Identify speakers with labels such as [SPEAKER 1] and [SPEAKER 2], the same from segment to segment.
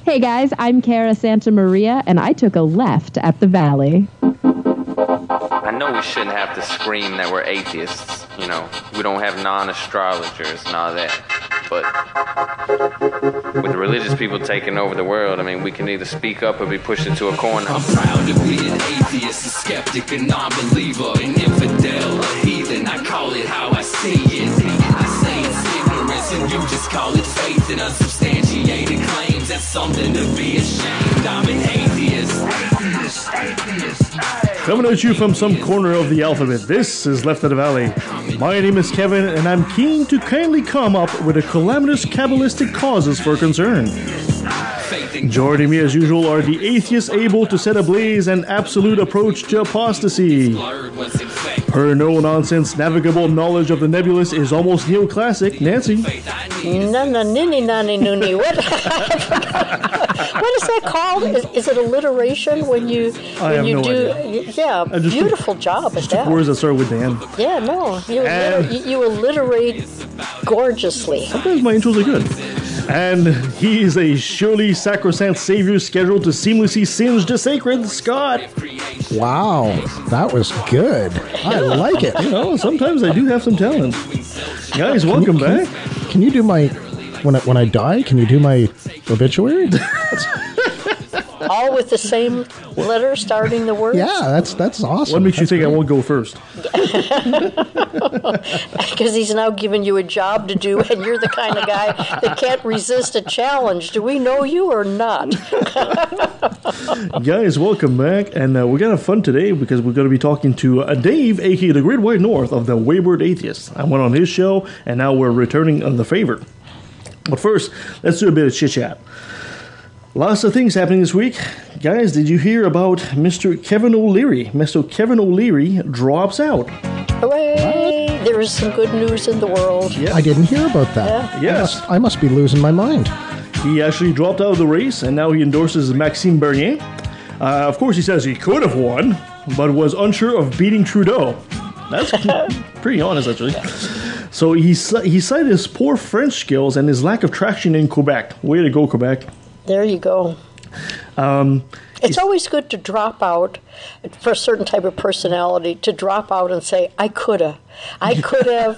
[SPEAKER 1] Hey guys, I'm Cara Santa Maria, and I took a left at the Valley.
[SPEAKER 2] I know we shouldn't have to scream that we're atheists. You know, we don't have non-astrologers and all that. But with the religious people taking over the world, I mean, we can either speak up or be pushed into a corner.
[SPEAKER 3] I'm proud to be an atheist, a skeptic, a non-believer, an infidel, a heathen. I call it how I see it. I say it's ignorance and you just call it faith and unsubstantiated claims. That's something to be ashamed. I'm an atheist.
[SPEAKER 4] Coming at you from some corner of the alphabet, this is Left of the Valley. My name is Kevin, and I'm keen to kindly come up with a calamitous Kabbalistic causes for concern. Joining me as usual are the atheists able to set ablaze an absolute approach to apostasy. Her no-nonsense navigable knowledge of the nebulous is almost neoclassic, Nancy.
[SPEAKER 5] Nunny. What? What is that called? Is it alliteration when you
[SPEAKER 4] no
[SPEAKER 5] do?
[SPEAKER 4] idea.
[SPEAKER 5] Yeah, beautiful job at that.
[SPEAKER 4] Words that start with Dan.
[SPEAKER 5] Yeah, no, you alliterate gorgeously.
[SPEAKER 4] Sometimes my intros are good. And he's a surely sacrosanct savior scheduled to seamlessly singe the sacred, Scott.
[SPEAKER 6] Wow, that was good. I like it.
[SPEAKER 4] You know, sometimes I do have some talent. Guys, welcome back.
[SPEAKER 6] Can you do my when I die? Can you do my obituary?
[SPEAKER 5] All with the same letter starting the words?
[SPEAKER 6] Yeah, that's awesome.
[SPEAKER 4] What makes you think I won't go first?
[SPEAKER 5] Because he's now giving you a job to do, and you're the kind of guy that can't resist a challenge. Do we know you or not?
[SPEAKER 4] Guys, welcome back. And we're going to have fun today because we're going to be talking to Dave, a.k.a. the Great White North of the Wayward Atheist. I went on his show, and now we're returning on the favor. But first, let's do a bit of chit-chat. Lots of things happening this week. Guys, did you hear about Mr. Kevin O'Leary? Mr. Kevin O'Leary drops out.
[SPEAKER 5] Hooray! There is some good news in the world.
[SPEAKER 4] Yeah.
[SPEAKER 6] I didn't hear about that.
[SPEAKER 5] Yeah.
[SPEAKER 4] Yes.
[SPEAKER 6] I must be losing my mind.
[SPEAKER 4] He actually dropped out of the race, and now he endorses Maxime Bernier. Of course, he says he could have won, but was unsure of beating Trudeau. That's pretty honest, actually. So he cited his poor French skills and his lack of traction in Quebec. Way to go, Quebec.
[SPEAKER 5] There you go. It's always good to drop out for a certain type of personality, to drop out and say, I could have,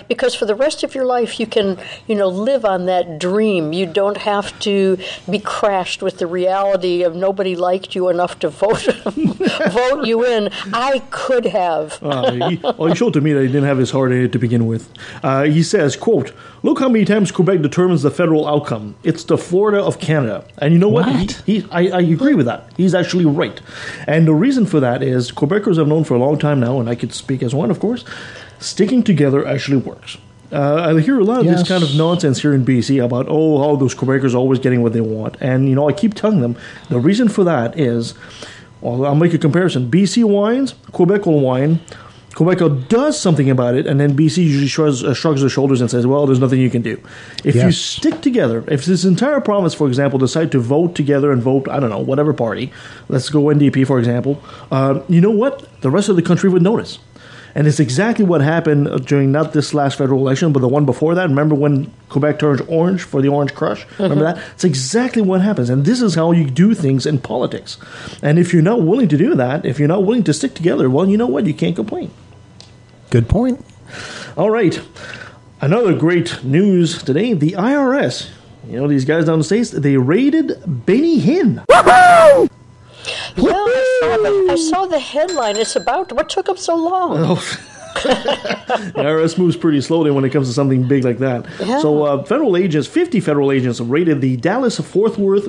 [SPEAKER 5] because for the rest of your life you can, live on that dream. You don't have to be crashed with the reality of nobody liked you enough to vote you in. I could have.
[SPEAKER 4] He showed to me that he didn't have his heart in it to begin with. He says, quote, "Look how many times Quebec determines the federal outcome. It's the Florida of Canada." And you know what? I agree with that. He's actually right. And the reason for that is Quebecers have known for a long time now, and I could speak as one, of course, sticking together actually works. I hear a lot of this kind of nonsense here in BC about, all those Quebecers are always getting what they want. And, I keep telling them the reason for that is, I'll make a comparison. BC wines, Quebec will wine. Quebec does something about it, and then BC usually shrugs their shoulders and says, well, there's nothing you can do. If you stick together, if this entire province, for example, decide to vote together and vote, I don't know, whatever party, let's go NDP, for example, you know what? The rest of the country would notice. And it's exactly what happened during not this last federal election, but the one before that. Remember when Quebec turned orange for the Orange Crush? Remember that? It's exactly what happens. And this is how you do things in politics. And if you're not willing to do that, if you're not willing to stick together, well, you know what? You can't complain.
[SPEAKER 6] Good point.
[SPEAKER 4] All right. Another great news today. The IRS, these guys down the States, they raided Benny Hinn.
[SPEAKER 6] Woohoo!
[SPEAKER 5] Yeah, I saw the headline. It's about, what took them so long?
[SPEAKER 4] The IRS moves pretty slowly when it comes to something big like that. Yeah. So 50 federal agents raided the Dallas-Fort Worth,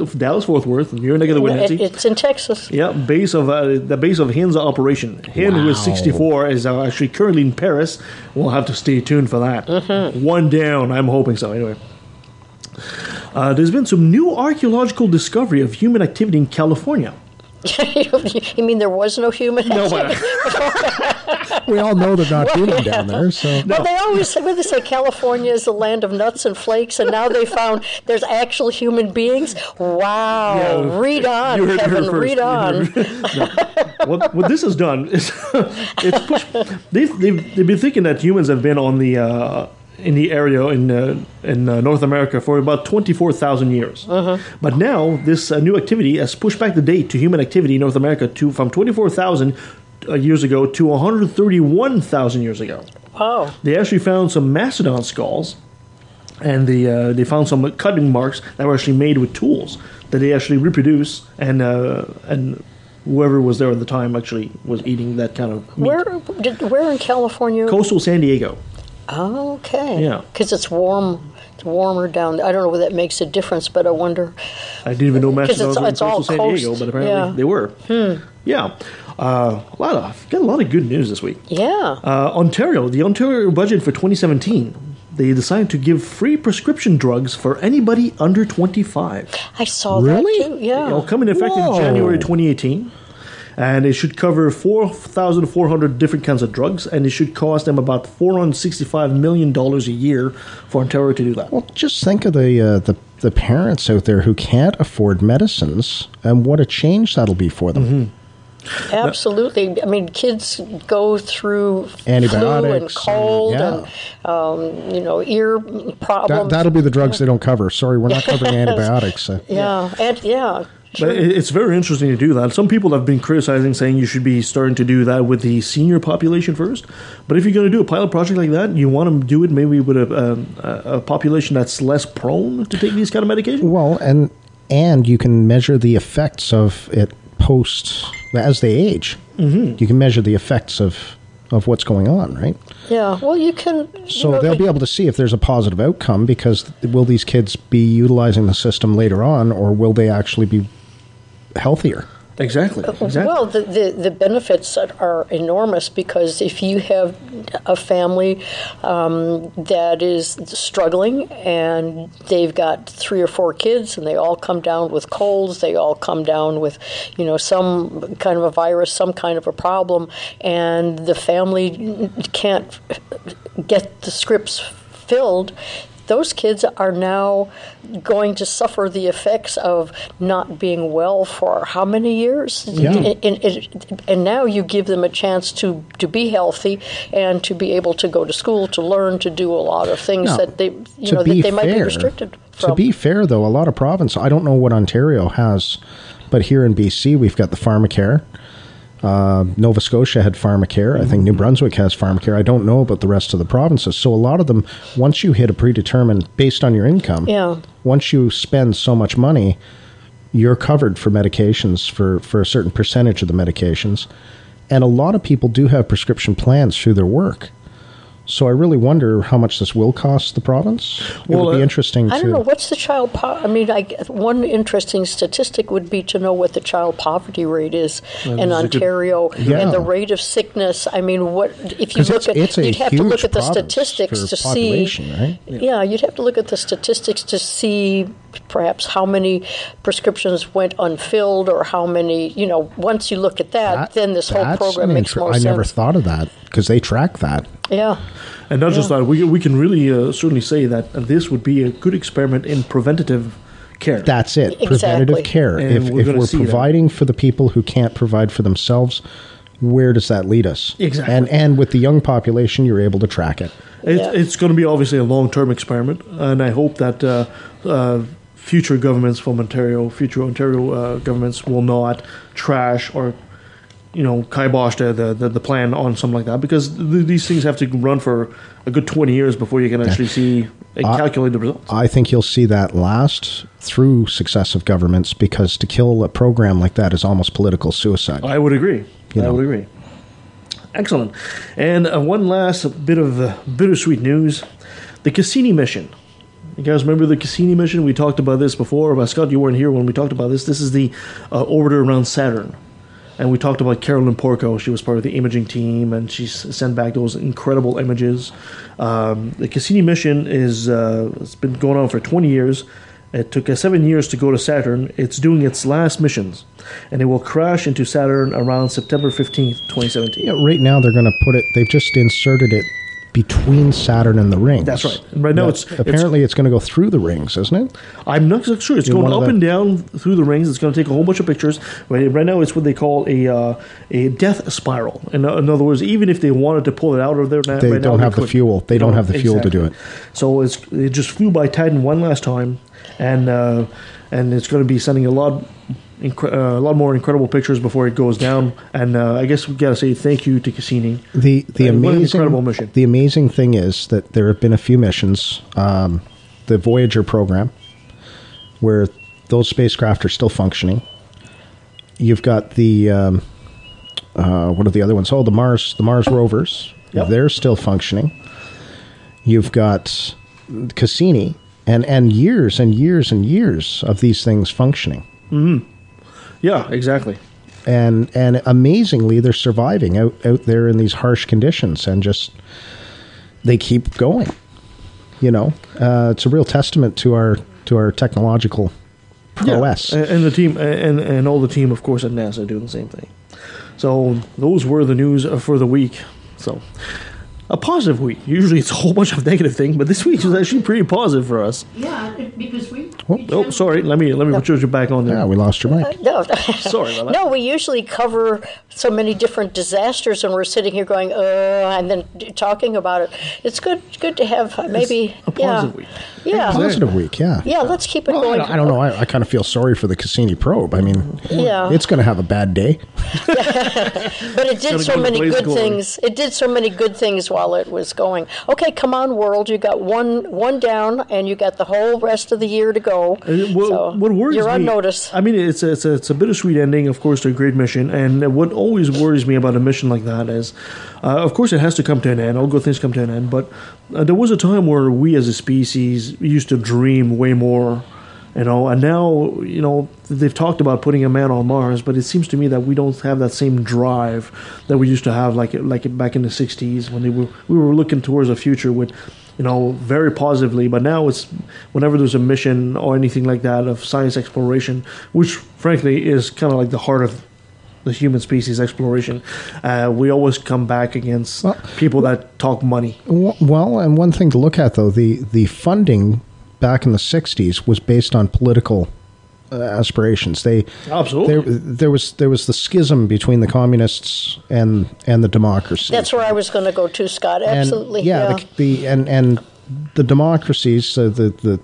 [SPEAKER 4] you're neck of the wind, Nancy.
[SPEAKER 5] It's in Texas.
[SPEAKER 4] Yeah, the base of Hinn's operation. Hinn, who is 64, is actually currently in Paris. We'll have to stay tuned for that. Mm-hmm. One down, I'm hoping so. Anyway. There's been some new archaeological discovery of human activity in California.
[SPEAKER 5] You mean there was no human activity?
[SPEAKER 6] We all know they're not human down there. So.
[SPEAKER 5] Well, they always say California is the land of nuts and flakes, and now they found there's actual human beings. Wow! Yeah, read on, Kevin. Read on.
[SPEAKER 4] What this has done is it's pushed. They've been thinking that humans have been on the in the area in North America for about 24,000 years. But now this new activity has pushed back the date to human activity in North America from 24,000 years ago to 131,000 years ago.
[SPEAKER 5] Wow.
[SPEAKER 4] They actually found some mastodon skulls, and they found some cutting marks that were actually made with tools that they actually reproduce, and whoever was there at the time actually was eating that kind of meat.
[SPEAKER 5] Where in California?
[SPEAKER 4] Coastal San Diego.
[SPEAKER 5] Oh, okay.
[SPEAKER 4] Yeah.
[SPEAKER 5] Because it's warm. It's warmer down there. I don't know whether that makes a difference, but I wonder.
[SPEAKER 4] I didn't even know mastodons were in
[SPEAKER 5] it's all
[SPEAKER 4] Coastal San
[SPEAKER 5] coast.
[SPEAKER 4] Diego, but apparently they were. Yeah. Got a lot of good news this week.
[SPEAKER 5] Yeah.
[SPEAKER 4] The Ontario budget for 2017, they decided to give free prescription drugs for anybody under 25.
[SPEAKER 5] I saw
[SPEAKER 6] Really?
[SPEAKER 5] that too. Yeah.
[SPEAKER 4] It'll come in effect in January 2018. And it should cover 4,400 different kinds of drugs, and it should cost them about $465 million a year for Ontario to do that.
[SPEAKER 6] Well, just think of the parents out there who can't afford medicines, and what a change that'll be for them.
[SPEAKER 5] Absolutely. I mean, kids go through
[SPEAKER 6] Antibiotics,
[SPEAKER 5] flu and cold and ear problems.
[SPEAKER 6] That'll be the drugs they don't cover. Sorry, we're not covering antibiotics.
[SPEAKER 4] But it's very interesting to do that. Some people have been criticizing, saying you should be starting to do that with the senior population first. But if you're going to do a pilot project like that, you want to do it maybe with a population that's less prone to take these kind of medications.
[SPEAKER 6] Well, and you can measure the effects of it as they age. You can measure the effects of what's going on, right?
[SPEAKER 5] Yeah, well, you can...
[SPEAKER 6] So they'll be able to see if there's a positive outcome, because will these kids be utilizing the system later on, or will they actually be healthier?
[SPEAKER 4] Exactly.
[SPEAKER 5] Well, the benefits are enormous, because if you have a family that is struggling and they've got 3 or 4 kids and they all come down with colds, they all come down with, some kind of a virus, some kind of a problem, and the family can't get the scripts filled, those kids are now going to suffer the effects of not being well for how many years?
[SPEAKER 6] Yeah.
[SPEAKER 5] And now you give them a chance to be healthy and to be able to go to school, to learn, to do a lot of things that they might be restricted from.
[SPEAKER 6] To be fair, though, a lot of provinces, I don't know what Ontario has, but here in BC we've got the Pharmacare. Nova Scotia had Pharmacare. I think New Brunswick has Pharmacare. I don't know about the rest of the provinces. So a lot of them, once you hit a predetermined, based on your income, once you spend so much money, you're covered for medications, for a certain percentage of the medications. And a lot of people do have prescription plans through their work. So I really wonder how much this will cost the province. It would be interesting to...
[SPEAKER 5] I don't know. What's the child one interesting statistic would be to know what the child poverty rate is in Ontario and the rate of sickness. I mean, if you look at... You'd have to look at the statistics to see...
[SPEAKER 6] Right?
[SPEAKER 5] Yeah, you'd have to look at the statistics to see perhaps how many prescriptions went unfilled, or how many, once you look at that, then this whole program makes more sense.
[SPEAKER 6] I never thought of that, because they track that.
[SPEAKER 5] Yeah.
[SPEAKER 4] And not just that, we can really certainly say that this would be a good experiment in preventative care.
[SPEAKER 6] That's it,
[SPEAKER 5] Exactly.
[SPEAKER 6] preventative care.
[SPEAKER 4] And
[SPEAKER 6] If we're providing for the people who can't provide for themselves, where does that lead us?
[SPEAKER 4] Exactly.
[SPEAKER 6] And with the young population, you're able to track it.
[SPEAKER 4] It's going to be obviously a long-term experiment, and I hope that future governments from Ontario, governments will not trash or kibosh the plan on something like that, because these things have to run for a good 20 years before you can actually see and calculate the results.
[SPEAKER 6] I think you'll see that last through successive governments, because to kill a program like that is almost political suicide.
[SPEAKER 4] I would agree. I would agree. Excellent. And one last bit of bittersweet news. The Cassini mission. You guys remember the Cassini mission? We talked about this before. But Scott, you weren't here when we talked about this. This is the orbiter around Saturn. And we talked about Carolyn Porco. She was part of the imaging team, and she sent back those incredible images. The Cassini mission it's been going on for 20 years. It took 7 years to go to Saturn. It's doing its last missions, and it will crash into Saturn around September 15th, 2017.
[SPEAKER 6] Yeah, right now they're going to put it, they've just inserted it between Saturn and the rings.
[SPEAKER 4] That's right. And right now, it's
[SPEAKER 6] going to go through the rings, isn't it?
[SPEAKER 4] I'm not so sure. It's going up and down through the rings. It's going to take a whole bunch of pictures. Right now, it's what they call a death spiral. In other words, even if they wanted to pull it out of there,
[SPEAKER 6] they don't have the fuel. They don't have the fuel to do it.
[SPEAKER 4] So it just flew by Titan one last time, and it's going to be sending a lot more incredible pictures before it goes down. And I guess we got to say thank you to Cassini.
[SPEAKER 6] The amazing
[SPEAKER 4] incredible mission.
[SPEAKER 6] The amazing thing is that there have been a few missions, the Voyager program, where those spacecraft are still functioning. You've got the what are the other ones? Oh, the Mars rovers. Yep. They're still functioning. You've got Cassini, and years and years and years of these things functioning.
[SPEAKER 4] Mm-hmm. Yeah, exactly.
[SPEAKER 6] And amazingly, they're surviving out there in these harsh conditions, and just they keep going. It's a real testament to our technological prowess.
[SPEAKER 4] Yeah. And the team and all the team, of course, at NASA do the same thing. So those were the news for the week. So a positive week. Usually it's a whole bunch of negative things, but this week was actually pretty positive for us.
[SPEAKER 5] Yeah, because we
[SPEAKER 4] sorry. Let me put you back on there.
[SPEAKER 6] Yeah, we lost your mic.
[SPEAKER 5] No,
[SPEAKER 4] sorry about that.
[SPEAKER 5] No, we usually cover so many different disasters, and we're sitting here going, and then talking about it. It's good to have maybe
[SPEAKER 4] a positive week.
[SPEAKER 5] Yeah,
[SPEAKER 6] positive week. Yeah.
[SPEAKER 5] Yeah, let's keep it going.
[SPEAKER 6] I don't know. I kind of feel sorry for the Cassini probe. I mean, it's going to have a bad day.
[SPEAKER 5] But it did so many good things. It did so many good things while it was going. Okay, come on, world. You got one down, and you got the whole rest of the year to go.
[SPEAKER 4] What worries
[SPEAKER 5] you're on
[SPEAKER 4] me,
[SPEAKER 5] notice.
[SPEAKER 4] I mean, it's a bittersweet ending, of course, to a great mission. And what always worries me about a mission like that is, of course, it has to come to an end. All good things come to an end. But there was a time where we as a species used to dream way more. And now, they've talked about putting a man on Mars, but it seems to me that we don't have that same drive that we used to have, like back in the 60s when we were looking towards a future with, very positively. But now it's whenever there's a mission or anything like that of science exploration, which frankly is kind of like the heart of the human species exploration, we always come back against people that talk money.
[SPEAKER 6] Well, and one thing to look at, though, the funding back in the 60s was based on political aspirations.
[SPEAKER 4] Absolutely.
[SPEAKER 6] There was the schism between the communists and the democracy.
[SPEAKER 5] That's where I was going to go to, Scott. Absolutely.
[SPEAKER 6] And the democracies, the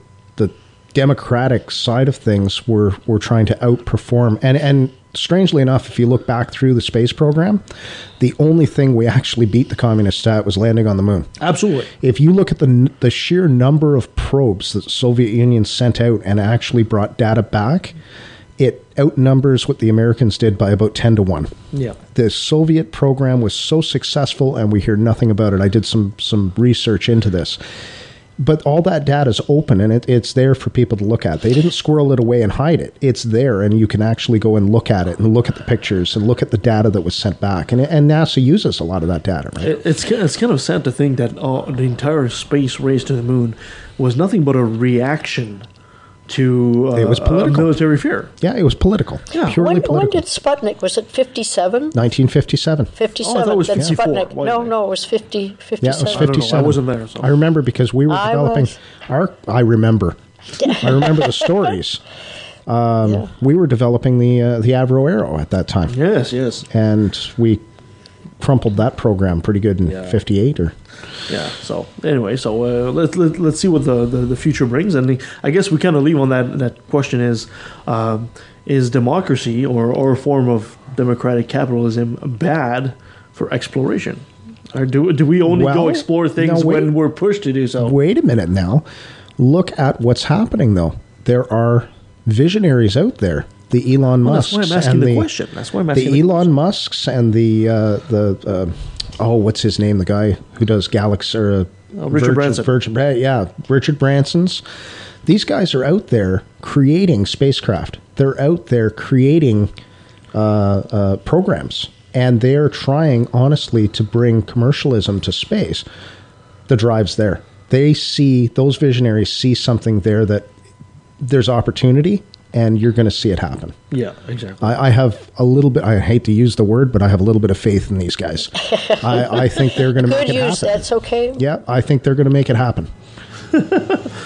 [SPEAKER 6] democratic side of things were trying to outperform. And strangely enough, if you look back through the space program, the only thing we actually beat the communists at was landing on the moon.
[SPEAKER 4] Absolutely.
[SPEAKER 6] If you look at the sheer number of probes that the Soviet Union sent out and actually brought data back, it outnumbers what the Americans did by about 10 to 1.
[SPEAKER 4] Yeah.
[SPEAKER 6] The Soviet program was so successful, and we hear nothing about it. I did some research into this. But all that data is open, and it's there for people to look at. They didn't squirrel it away and hide it. It's there, and you can actually go and look at it and look at the pictures and look at the data that was sent back. And NASA uses a lot of that data, right?
[SPEAKER 4] It's kind of sad to think that the entire space race to the moon was nothing but a reaction to
[SPEAKER 6] it was political.
[SPEAKER 4] Military fear.
[SPEAKER 6] Yeah, it was political.
[SPEAKER 4] Yeah.
[SPEAKER 6] Purely political.
[SPEAKER 5] When did Sputnik, was it 57?
[SPEAKER 6] 1957.
[SPEAKER 5] 57.
[SPEAKER 4] Oh, I thought it was
[SPEAKER 5] Then
[SPEAKER 4] 54.
[SPEAKER 5] Sputnik. No, it was 57.
[SPEAKER 6] Yeah, it was 57.
[SPEAKER 4] I wasn't there. So.
[SPEAKER 6] I remember because we were developing I remember the stories. We were developing the Avro Arrow at that time.
[SPEAKER 4] Yes.
[SPEAKER 6] And we crumpled that program pretty good in 58 or...
[SPEAKER 4] Yeah. So anyway, let's see what the future brings, and I guess we kind of leave on that question is democracy or a form of democratic capitalism bad for exploration, or do we only go explore things when we're pushed to do so?
[SPEAKER 6] Wait a minute now. Look at what's happening though. There are visionaries out there. The Elon Musks.
[SPEAKER 4] That's why I'm asking the question. That's why I'm asking
[SPEAKER 6] the Elon Musks and the what's his name? The guy who does Galaxy or
[SPEAKER 4] Richard Branson.
[SPEAKER 6] Richard Branson's. These guys are out there creating spacecraft. They're out there creating programs, and they're trying honestly to bring commercialism to space. The drive's there. Those visionaries see something there that there's opportunity. and you're going to see it happen.
[SPEAKER 4] Yeah, exactly.
[SPEAKER 6] I have a little bit, I hate to use the word, but I have a little bit of faith in these guys. I think they're going to make it happen.
[SPEAKER 5] That's okay.
[SPEAKER 6] Yeah, I think they're going to make it happen.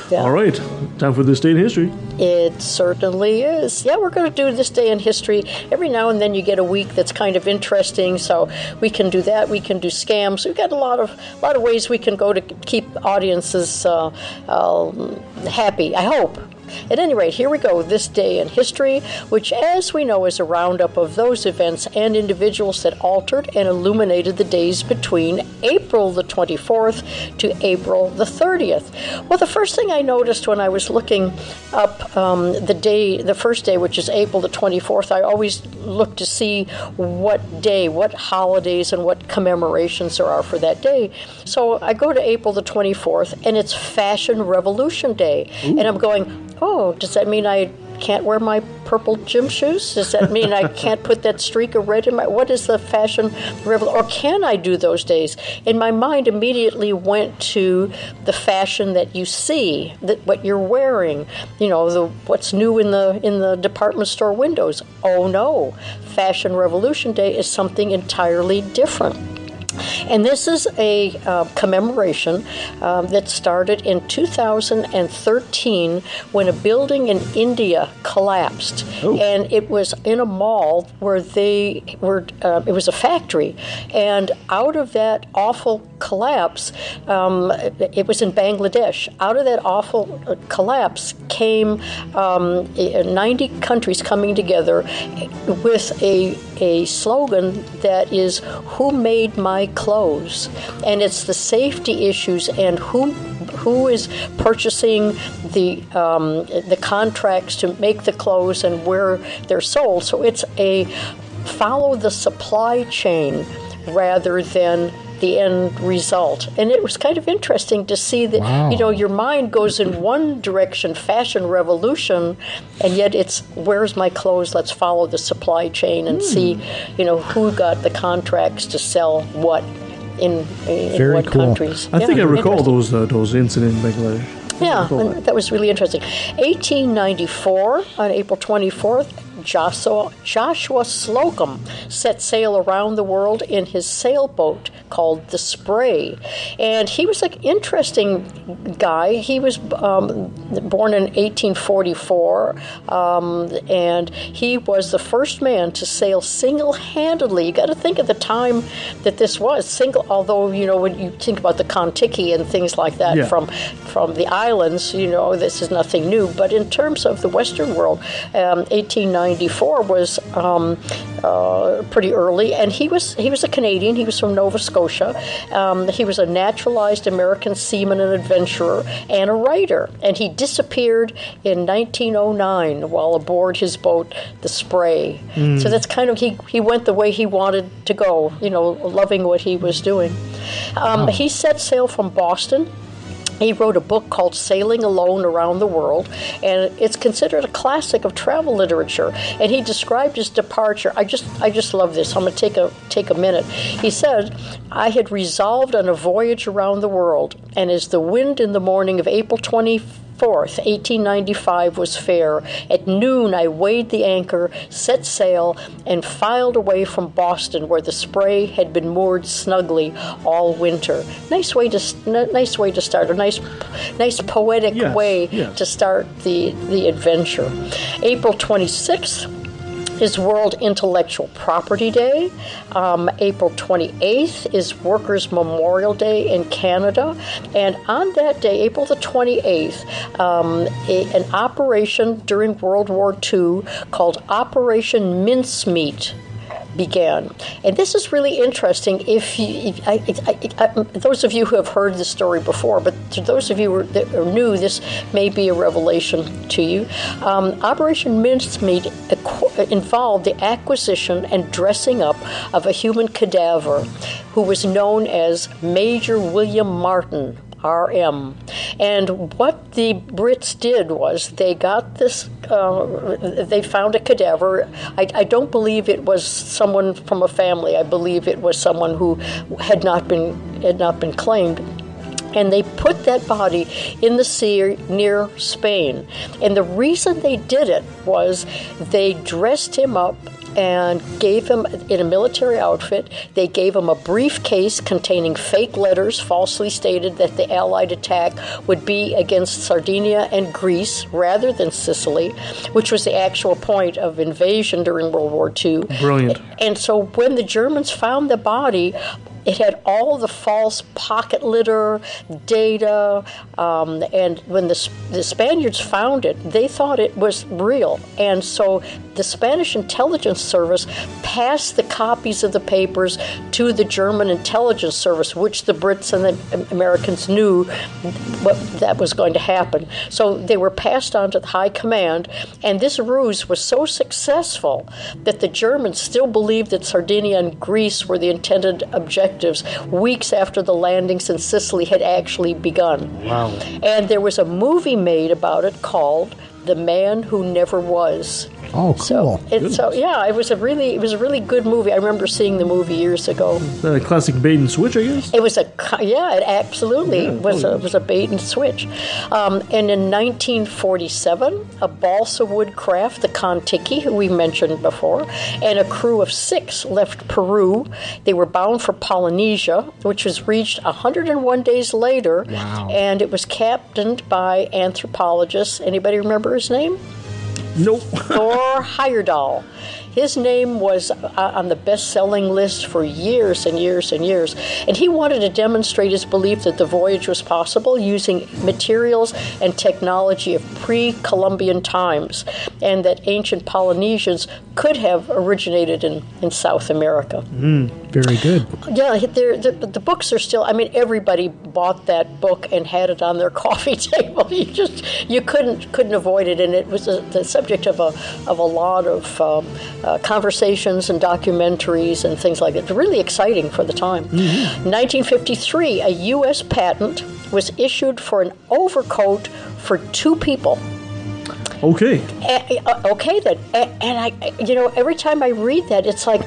[SPEAKER 5] Yeah.
[SPEAKER 4] All right, time for This Day in History.
[SPEAKER 5] It certainly is. Yeah, we're going to do This Day in History. Every now and then you get a week that's kind of interesting, so we can do that. We can do scams. We've got a lot of ways we can go to keep audiences happy, I hope. At any rate, here we go, This Day in History, which, as we know, is a roundup of those events and individuals that altered and illuminated the days between April the 24th to April the 30th. Well, the first thing I noticed when I was looking up the first day, which is April the 24th, I always look to see what day, what holidays, and what commemorations there are for that day. So I go to April the 24th, and it's Fashion Revolution Day. Ooh. And I'm going, oh, does that mean I can't wear my purple gym shoes? Does that mean I can't put that streak of red in my... What is the fashion revolution? Or can I do those days? And my mind immediately went to the fashion that you see, that what you're wearing, what's new in the department store windows. Oh no, Fashion Revolution Day is something entirely different. And this is a commemoration that started in 2013 when a building in India collapsed. Ooh. And it was in a mall where it was a factory. And out of that awful collapse, it was in Bangladesh. Out of that awful collapse came 90 countries coming together with a slogan that is, "Who made my clothes?" And it's the safety issues and who is purchasing the contracts to make the clothes and where they're sold. So it's a follow the supply chain rather than the end result. And it was kind of interesting to see that, wow. Your mind goes in one direction, fashion revolution, and yet it's, where's my clothes? Let's follow the supply chain and see, who got the contracts to sell what in what
[SPEAKER 6] cool.
[SPEAKER 5] countries.
[SPEAKER 4] I think I recall those incidents in Bangladesh.
[SPEAKER 5] Yeah, and that was really interesting. 1894, on April 24th, Joshua Slocum set sail around the world in his sailboat called the Spray. And he was an interesting guy. He was born in 1844, and he was the first man to sail single-handedly. You got to think of the time that this was although, when you think about the Kon-Tiki and things like that from the islands, this is nothing new. But in terms of the Western world, 1894 was pretty early, and he was a Canadian. He was from Nova Scotia. He was a naturalized American seaman and adventurer and a writer, and he disappeared in 1909 while aboard his boat, the Spray. So that's kind of, he went the way he wanted to go, loving what he was doing. He set sail from Boston. He wrote a book called Sailing Alone Around the World, and it's considered a classic of travel literature. And he described his departure. I just love this. I'm going to take a minute. He said, "I had resolved on a voyage around the world, and as the wind in the morning of April 24th, 1895 was fair. At noon I weighed the anchor, set sail, and filed away from Boston, where the Spray had been moored snugly all winter." Nice way to start. A nice poetic way to start the adventure. April 26th is World Intellectual Property Day. April 28th is Workers' Memorial Day in Canada. And on that day, April the 28th, an operation during World War II called Operation Mincemeat began. And this is really interesting. Those of you who have heard the story before, but to those of you that are new, this may be a revelation to you. Operation Mincemeat involved the acquisition and dressing up of a human cadaver who was known as Major William Martin, RM. And what the Brits did was they got this, they found a cadaver. I don't believe it was someone from a family. I believe it was someone who had not been claimed. And they put that body in the sea near Spain. And the reason they did it was they dressed him up and gave him, in a military outfit, they gave him a briefcase containing fake letters, falsely stated that the Allied attack would be against Sardinia and Greece rather than Sicily, which was the actual point of invasion during World War II.
[SPEAKER 4] Brilliant.
[SPEAKER 5] And so when the Germans found the body, it had all the false pocket litter data, and when the Spaniards found it, they thought it was real. And so the Spanish intelligence service passed the copies of the papers to the German intelligence service, which the Brits and the Americans knew that was going to happen. So they were passed on to the high command, and this ruse was so successful that the Germans still believed that Sardinia and Greece were the intended objectives weeks after the landings in Sicily had actually begun.
[SPEAKER 4] Wow.
[SPEAKER 5] And there was a movie made about it called The Man Who Never Was.
[SPEAKER 6] Oh, cool.
[SPEAKER 5] It was a really good movie. I remember seeing the movie years ago.
[SPEAKER 4] A classic bait and switch, I guess.
[SPEAKER 5] It was it absolutely was a bait and switch. And in 1947, a balsa wood craft, the Kon-Tiki, who we mentioned before, and a crew of 6 left Peru. They were bound for Polynesia, which was reached 101 days later.
[SPEAKER 6] Wow.
[SPEAKER 5] And it was captained by anthropologist. Anybody remember his name?
[SPEAKER 4] Nope.
[SPEAKER 5] Thor Heyerdahl. His name was on the best-selling list for years and years and years. And he wanted to demonstrate his belief that the voyage was possible using materials and technology of pre-Columbian times, and that ancient Polynesians could have originated in South America.
[SPEAKER 6] Very good.
[SPEAKER 5] Yeah, the books are still, everybody bought that book and had it on their coffee table. You couldn't avoid it, and it was the subject of a lot of conversations and documentaries and things like that. It's really exciting for the time. 1953, a U.S. patent was issued for an overcoat for 2 people.
[SPEAKER 4] Okay.
[SPEAKER 5] Okay, then. And every time I read that, it's like,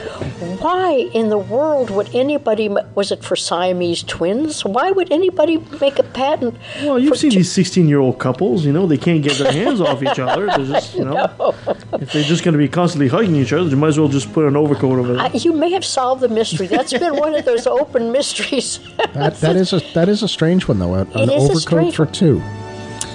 [SPEAKER 5] why in the world would anybody, was it for Siamese twins? Why would anybody make a patent?
[SPEAKER 4] Well, you've seen these 16-year-old couples, they can't get their hands off each other. They're just, if they're just going to be constantly hugging each other, you might as well just put an overcoat over there.
[SPEAKER 5] You may have solved the mystery. That's been one of those open mysteries.
[SPEAKER 6] that is a strange one, though. An overcoat for 2.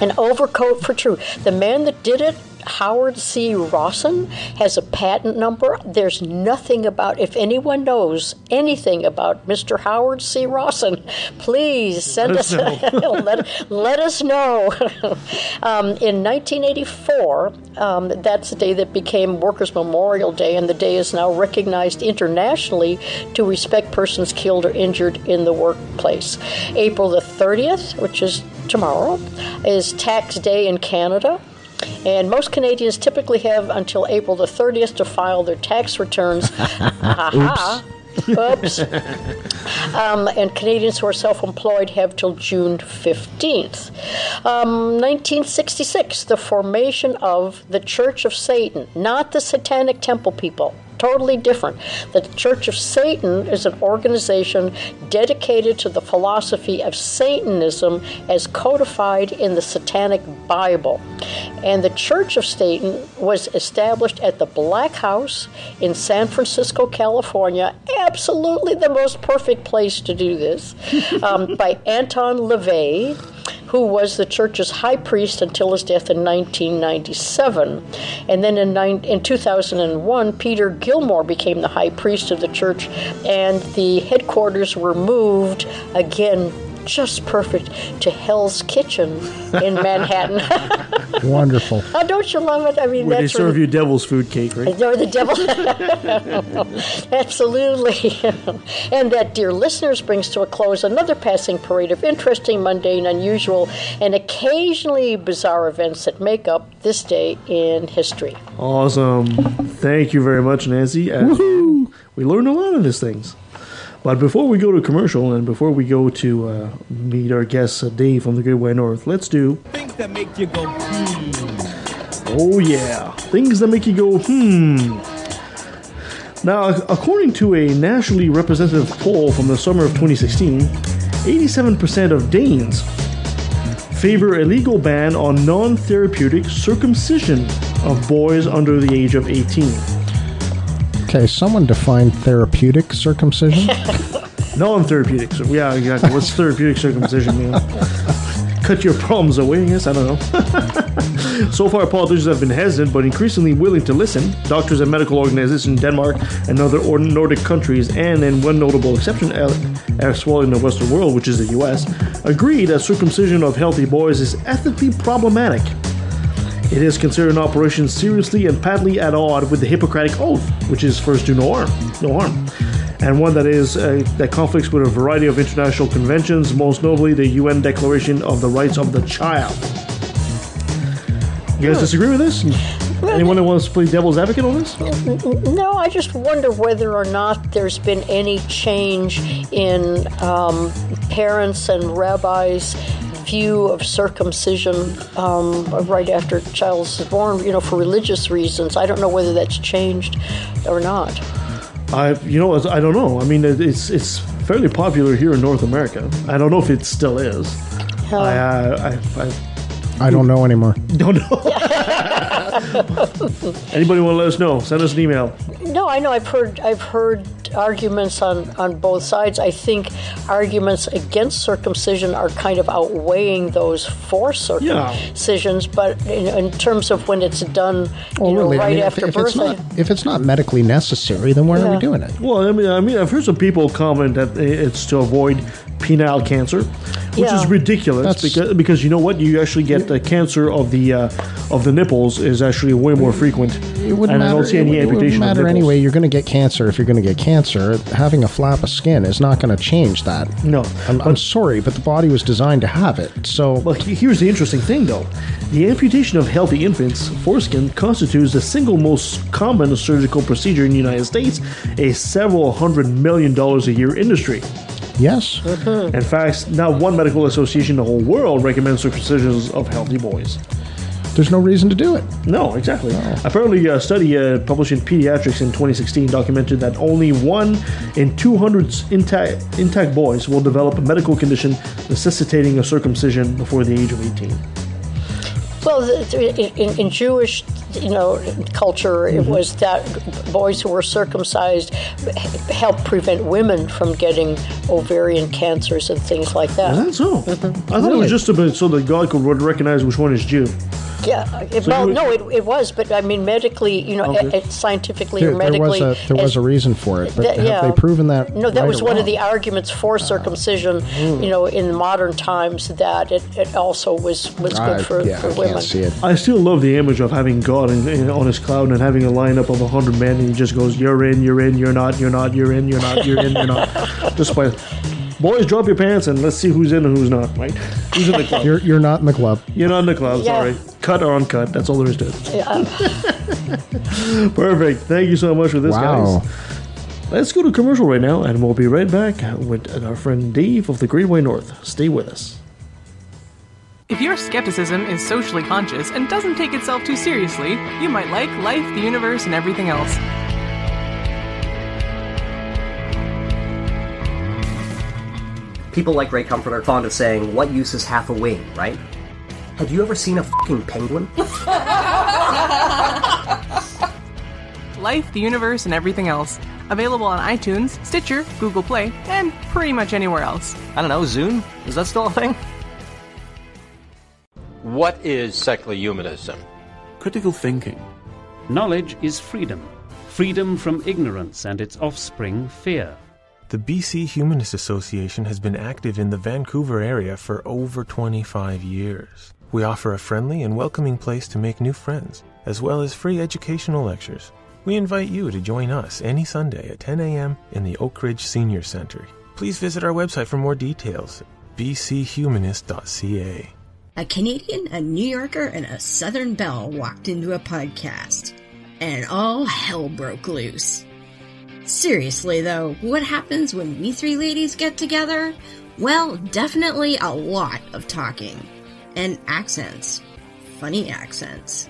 [SPEAKER 5] An overcoat for 2. The man that did it, Howard C. Rawson, has a patent number. There's nothing about, if anyone knows anything about Mr. Howard C. Rawson, please send us, let us know. In 1984, that's the day that became Workers' Memorial Day, and the day is now recognized internationally to respect persons killed or injured in the workplace. April the 30th, which is tomorrow, is Tax Day in Canada. And most Canadians typically have until April the 30th to file their tax returns. Oops. And Canadians who are self-employed have till June 15th. 1966, the formation of the Church of Satan, not the Satanic Temple people. Totally different. The Church of Satan is an organization dedicated to the philosophy of Satanism as codified in the Satanic Bible. And the Church of Satan was established at the Black House in San Francisco, California. Absolutely the most perfect place to do this. By Anton LaVey, who was the church's high priest until his death in 1997. And then in 2001, Peter Gilmore became the high priest of the church, and the headquarters were moved again, just perfect, to Hell's Kitchen in Manhattan.
[SPEAKER 6] Wonderful.
[SPEAKER 5] Oh, don't you love it?
[SPEAKER 4] Where they serve you devil's food cake, right?
[SPEAKER 5] Or the devil. Absolutely. And that, dear listeners, brings to a close another passing parade of interesting, mundane, unusual, and occasionally bizarre events that make up this day in history.
[SPEAKER 4] Awesome. Thank you very much, Nancy. We learned a lot of these things. But before we go to commercial and before we go to meet our guest, Dave from the Great White North, let's do...
[SPEAKER 7] Things that make you go,
[SPEAKER 4] Oh, yeah. Things that make you go, Now, according to a nationally representative poll from the summer of 2016, 87% of Danes favor a legal ban on non-therapeutic circumcision of boys under the age of 18.
[SPEAKER 6] Okay, someone define therapeutic circumcision.
[SPEAKER 4] Non-therapeutic. Yeah, exactly. What's therapeutic circumcision mean? Cut your problems away, I guess. I don't know. So far, politicians have been hesitant, but increasingly willing to listen. Doctors and medical organizations in Denmark and other Nordic countries, and in one notable exception, as well in the Western world, which is the U.S., agree that circumcision of healthy boys is ethically problematic. It is considered an operation seriously and patently at odds with the Hippocratic Oath, which is first do no harm, and one that is that conflicts with a variety of international conventions, most notably the UN Declaration of the Rights of the Child. You guys disagree with this? Anyone that wants to play devil's advocate on this?
[SPEAKER 5] No, I just wonder whether or not there's been any change in parents and rabbis' view of circumcision right after a child is born, for religious reasons. I don't know whether that's changed or not.
[SPEAKER 4] I don't know. I mean, it's fairly popular here in North America. I don't know if it still is.
[SPEAKER 6] I don't know anymore.
[SPEAKER 4] Don't know. Anybody want to let us know? Send us an email.
[SPEAKER 5] No, I know. I've heard arguments on both sides. I think arguments against circumcision are kind of outweighing those for circumcisions. But in terms of when it's done, right after birth,
[SPEAKER 6] if it's not medically necessary, then why are we doing it?
[SPEAKER 4] Well, I mean, I've heard some people comment that it's to avoid penile cancer, which is ridiculous because you know what? You actually get the cancer of the nipples is actually way more frequent.
[SPEAKER 6] It wouldn't matter.
[SPEAKER 4] I don't see any amputation. It wouldn't
[SPEAKER 6] matter anyway. You're going to get cancer if you're going to get cancer. Having a flap of skin is not going to change that.
[SPEAKER 4] No,
[SPEAKER 6] I'm sorry, but the body was designed to have it. So,
[SPEAKER 4] well, here's the interesting thing, though: the amputation of healthy infants' foreskin constitutes the single most common surgical procedure in the United States, a several $100 million a year industry.
[SPEAKER 6] Yes.
[SPEAKER 4] In fact, not one medical association in the whole world recommends circumcisions of healthy boys.
[SPEAKER 6] There's no reason to do it.
[SPEAKER 4] No, exactly. No. Apparently, a study published in Pediatrics in 2016 documented that only 1 in 200 intact boys will develop a medical condition necessitating a circumcision before the age of 18.
[SPEAKER 5] Well, in Jewish, culture, it was that boys who were circumcised helped prevent women from getting ovarian cancers and things like that.
[SPEAKER 4] Is that so? I thought it was just a bit so that God could recognize which one is Jew.
[SPEAKER 5] Yeah, it was, but I mean, medically, scientifically or medically,
[SPEAKER 6] there was a reason for it. But have they proven that?
[SPEAKER 5] No, that was one of the arguments for circumcision. In modern times, that it also was good for women.
[SPEAKER 6] I can't see it.
[SPEAKER 4] I still love the image of having God on his cloud and having a lineup of 100 men, and he just goes, "You're in, you're in, you're not, you're not, you're in, you're not, you're in, you're not." Just by. Boys, drop your pants and let's see who's in and who's not, right? Who's in the club?
[SPEAKER 6] You're not in the club.
[SPEAKER 4] You're not in the club, sorry. Cut or uncut, that's all there is to it. Yeah. Perfect. Thank you so much for this, guys. Let's go to commercial right now, and we'll be right back with our friend Dave of the Great Way North. Stay with us.
[SPEAKER 7] If your skepticism is socially conscious and doesn't take itself too seriously, you might like Life, the Universe, and Everything Else.
[SPEAKER 8] People like Ray Comfort are fond of saying, what use is half a wing, right? Have you ever seen a fucking penguin?
[SPEAKER 7] Life, the Universe, and Everything Else. Available on iTunes, Stitcher, Google Play, and pretty much anywhere else.
[SPEAKER 9] I don't know, Zune? Is that still a thing?
[SPEAKER 10] What is secular humanism?
[SPEAKER 11] Critical thinking.
[SPEAKER 12] Knowledge is freedom. Freedom from ignorance and its offspring, fear.
[SPEAKER 13] The BC Humanist Association has been active in the Vancouver area for over 25 years. We offer a friendly and welcoming place to make new friends, as well as free educational lectures. We invite you to join us any Sunday at 10 a.m. in the Oak Ridge Senior Center. Please visit our website for more details, bchumanist.ca.
[SPEAKER 14] A Canadian, a New Yorker, and a Southern Belle walked into a podcast, and all hell broke loose. Seriously, though, what happens when we three ladies get together? Well, definitely a lot of talking. And accents. Funny accents.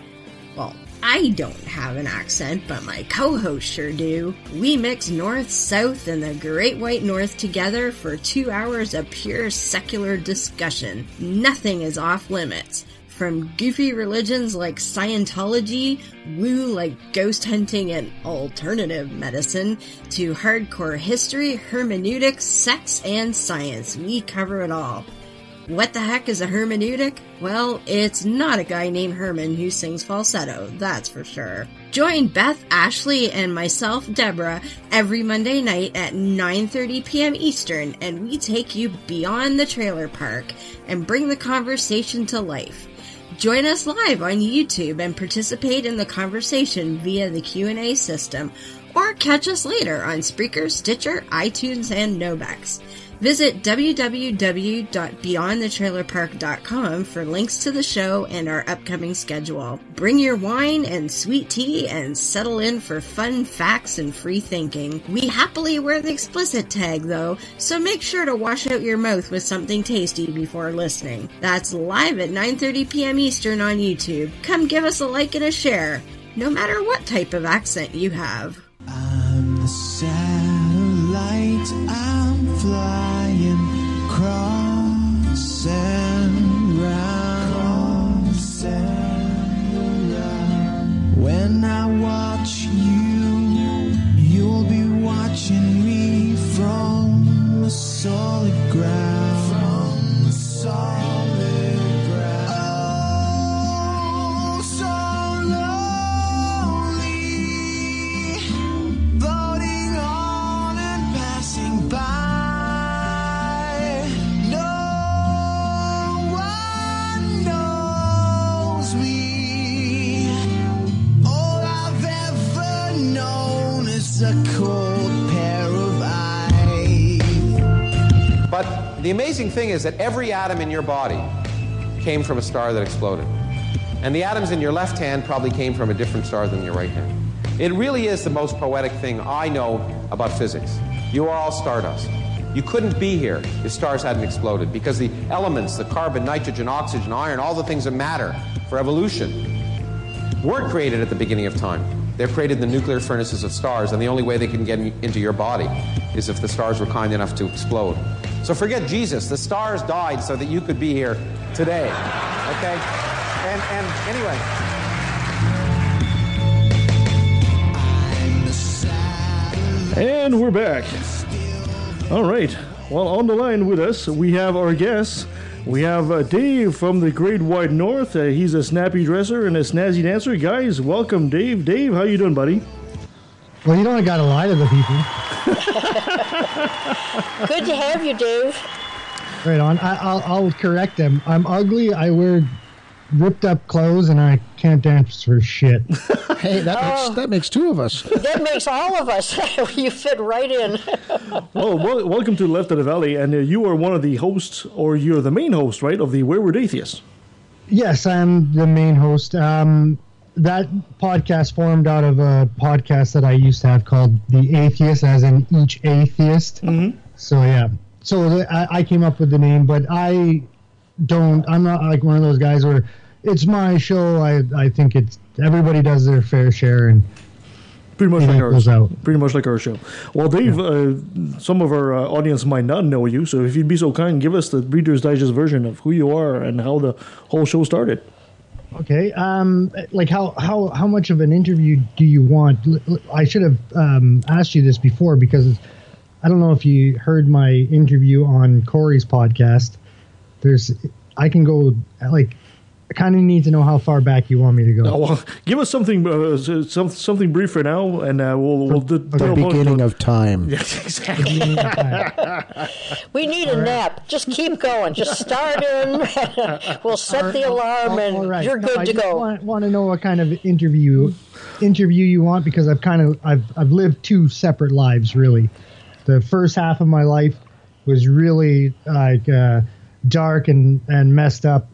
[SPEAKER 14] Well, I don't have an accent, but my co-hosts sure do. We mix North, South, and the Great White North together for 2 hours of pure secular discussion. Nothing is off limits. From goofy religions like Scientology, woo like ghost hunting and alternative medicine, to hardcore history, hermeneutics, sex, and science. We cover it all. What the heck is a hermeneutic? Well, it's not a guy named Herman who sings falsetto, that's for sure. Join Beth, Ashley, and myself, Deborah, every Monday night at 9:30 p.m. Eastern, and we take you beyond the trailer park and bring the conversation to life. Join us live on YouTube and participate in the conversation via the Q&A system, or catch us later on Spreaker, Stitcher, iTunes, and Nobex. Visit www.beyondthetrailerpark.com for links to the show and our upcoming schedule. Bring your wine and sweet tea and settle in for fun facts and free thinking. We happily wear the explicit tag, though, so make sure to wash out your mouth with something tasty before listening. That's live at 9:30 p.m. Eastern on YouTube. Come give us a like and a share, no matter what type of accent you have.
[SPEAKER 11] I'm the satellite, I'm flying cross and round. When I watch you, you'll be watching me from the solid ground. From the solid ground. Oh, so lonely, floating on and passing by. A cold pair of eyes.
[SPEAKER 10] But the amazing thing is that every atom in your body came from a star that exploded. And the atoms in your left hand probably came from a different star than your right hand. It really is the most poetic thing I know about physics. You are all stardust. You couldn't be here if stars hadn't exploded, because the elements, the carbon, nitrogen, oxygen, iron, all the things that matter for evolution weren't created at the beginning of time. They're created in the nuclear furnaces of stars, and the only way they can get into your body is if the stars were kind enough to explode. So forget Jesus. The stars died so that you could be here today. Okay? And anyway.
[SPEAKER 4] And we're back. All right. Well, on the line with us, we have our guests. We have Dave from the Great White North. He's a snappy dresser and a snazzy dancer. Guys, welcome, Dave. Dave, how you doing, buddy?
[SPEAKER 15] Well, you don't got to lie to the people.
[SPEAKER 5] Good to have you, Dave.
[SPEAKER 15] Right on. I'll correct them. I'm ugly. I wear ripped up clothes, and I can't dance for shit.
[SPEAKER 6] Hey, that makes two of us.
[SPEAKER 5] That makes all of us. You fit right in.
[SPEAKER 4] Well, welcome to Left of the Valley, and you are one of the hosts, or you're the main host, right, of the Wayward Atheist.
[SPEAKER 15] Yes, I'm the main host. That podcast formed out of a podcast that I used to have called The Atheist, as in each atheist. Mm-hmm. So, yeah. So I came up with the name, but I'm not like one of those guys where it's my show. I think everybody does their fair share, and
[SPEAKER 4] pretty much like ours. Pretty much like our show. Well, Dave, some of our audience might not know you, so if you'd be so kind, give us the Reader's Digest version of who you are and how the whole show started.
[SPEAKER 15] Okay. Like how much of an interview do you want? I should have asked you this before, because I don't know if you heard my interview on Corey's podcast. I can go, like, I kind of need to know how far back you want me to go.
[SPEAKER 4] Well, give us something brief for now, and we'll
[SPEAKER 6] the beginning of time.
[SPEAKER 4] Yes, exactly.
[SPEAKER 5] We need a nap. Just keep going. Just start in. We'll set the alarm, and you're good to go.
[SPEAKER 15] I want to know what kind of interview you want, because I've lived two separate lives, really. The first half of my life was really like dark and messed up.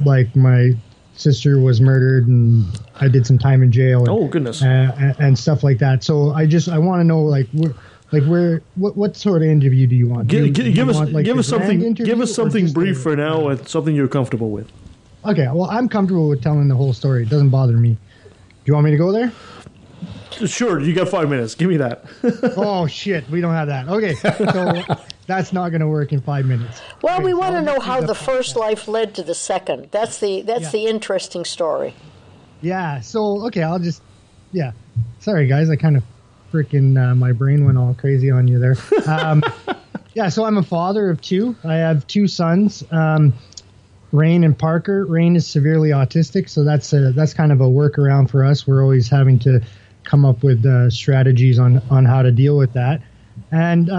[SPEAKER 15] Like, my sister was murdered, and I did some time in jail. And,
[SPEAKER 4] oh, goodness.
[SPEAKER 15] And stuff like that. So I want to know, what sort of interview do you want?
[SPEAKER 4] Give us something brief for now, and something you're comfortable with.
[SPEAKER 15] Okay, well, I'm comfortable with telling the whole story. It doesn't bother me. Do you want me to go there?
[SPEAKER 4] Sure, you got 5 minutes. Give me that.
[SPEAKER 15] Oh, shit, we don't have that. Okay, so that's not going to work in 5 minutes.
[SPEAKER 5] Well, we want to know how the first life led to the second. That's the interesting story.
[SPEAKER 15] Yeah, so, okay, sorry, guys, I kind of freaking, my brain went all crazy on you there. Yeah, so I'm a father of two. I have two sons, Rain and Parker. Rain is severely autistic, so that's kind of a workaround for us. We're always having to come up with strategies on how to deal with that. And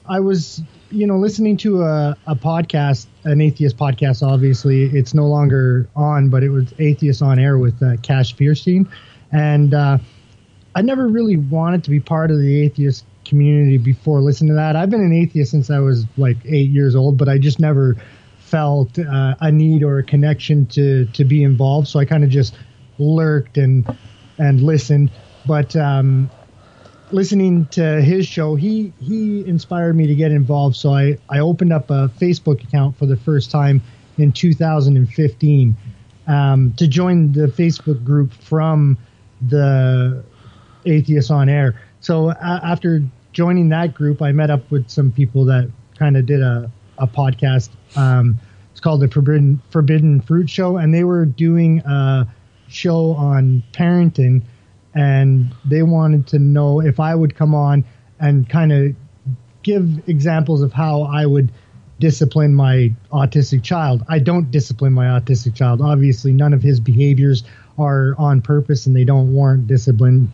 [SPEAKER 15] I was, listening to a podcast, an atheist podcast. Obviously, it's no longer on, but it was Atheist on Air with Cash Fierstein, and I never really wanted to be part of the atheist community before listening to that. I've been an atheist since I was like 8 years old, but I just never felt a need or a connection to be involved. So I kind of just lurked and listened. But listening to his show, he inspired me to get involved. So I opened up a Facebook account for the first time in 2015 to join the Facebook group from the Atheists on Air. So after joining that group, I met up with some people that kind of did a podcast. It's called the Forbidden Fruit Show, and they were doing a show on parenting, and they wanted to know if I would come on and kind of give examples of how I would discipline my autistic child. I don't discipline my autistic child. Obviously, none of his behaviors are on purpose, and they don't warrant discipline.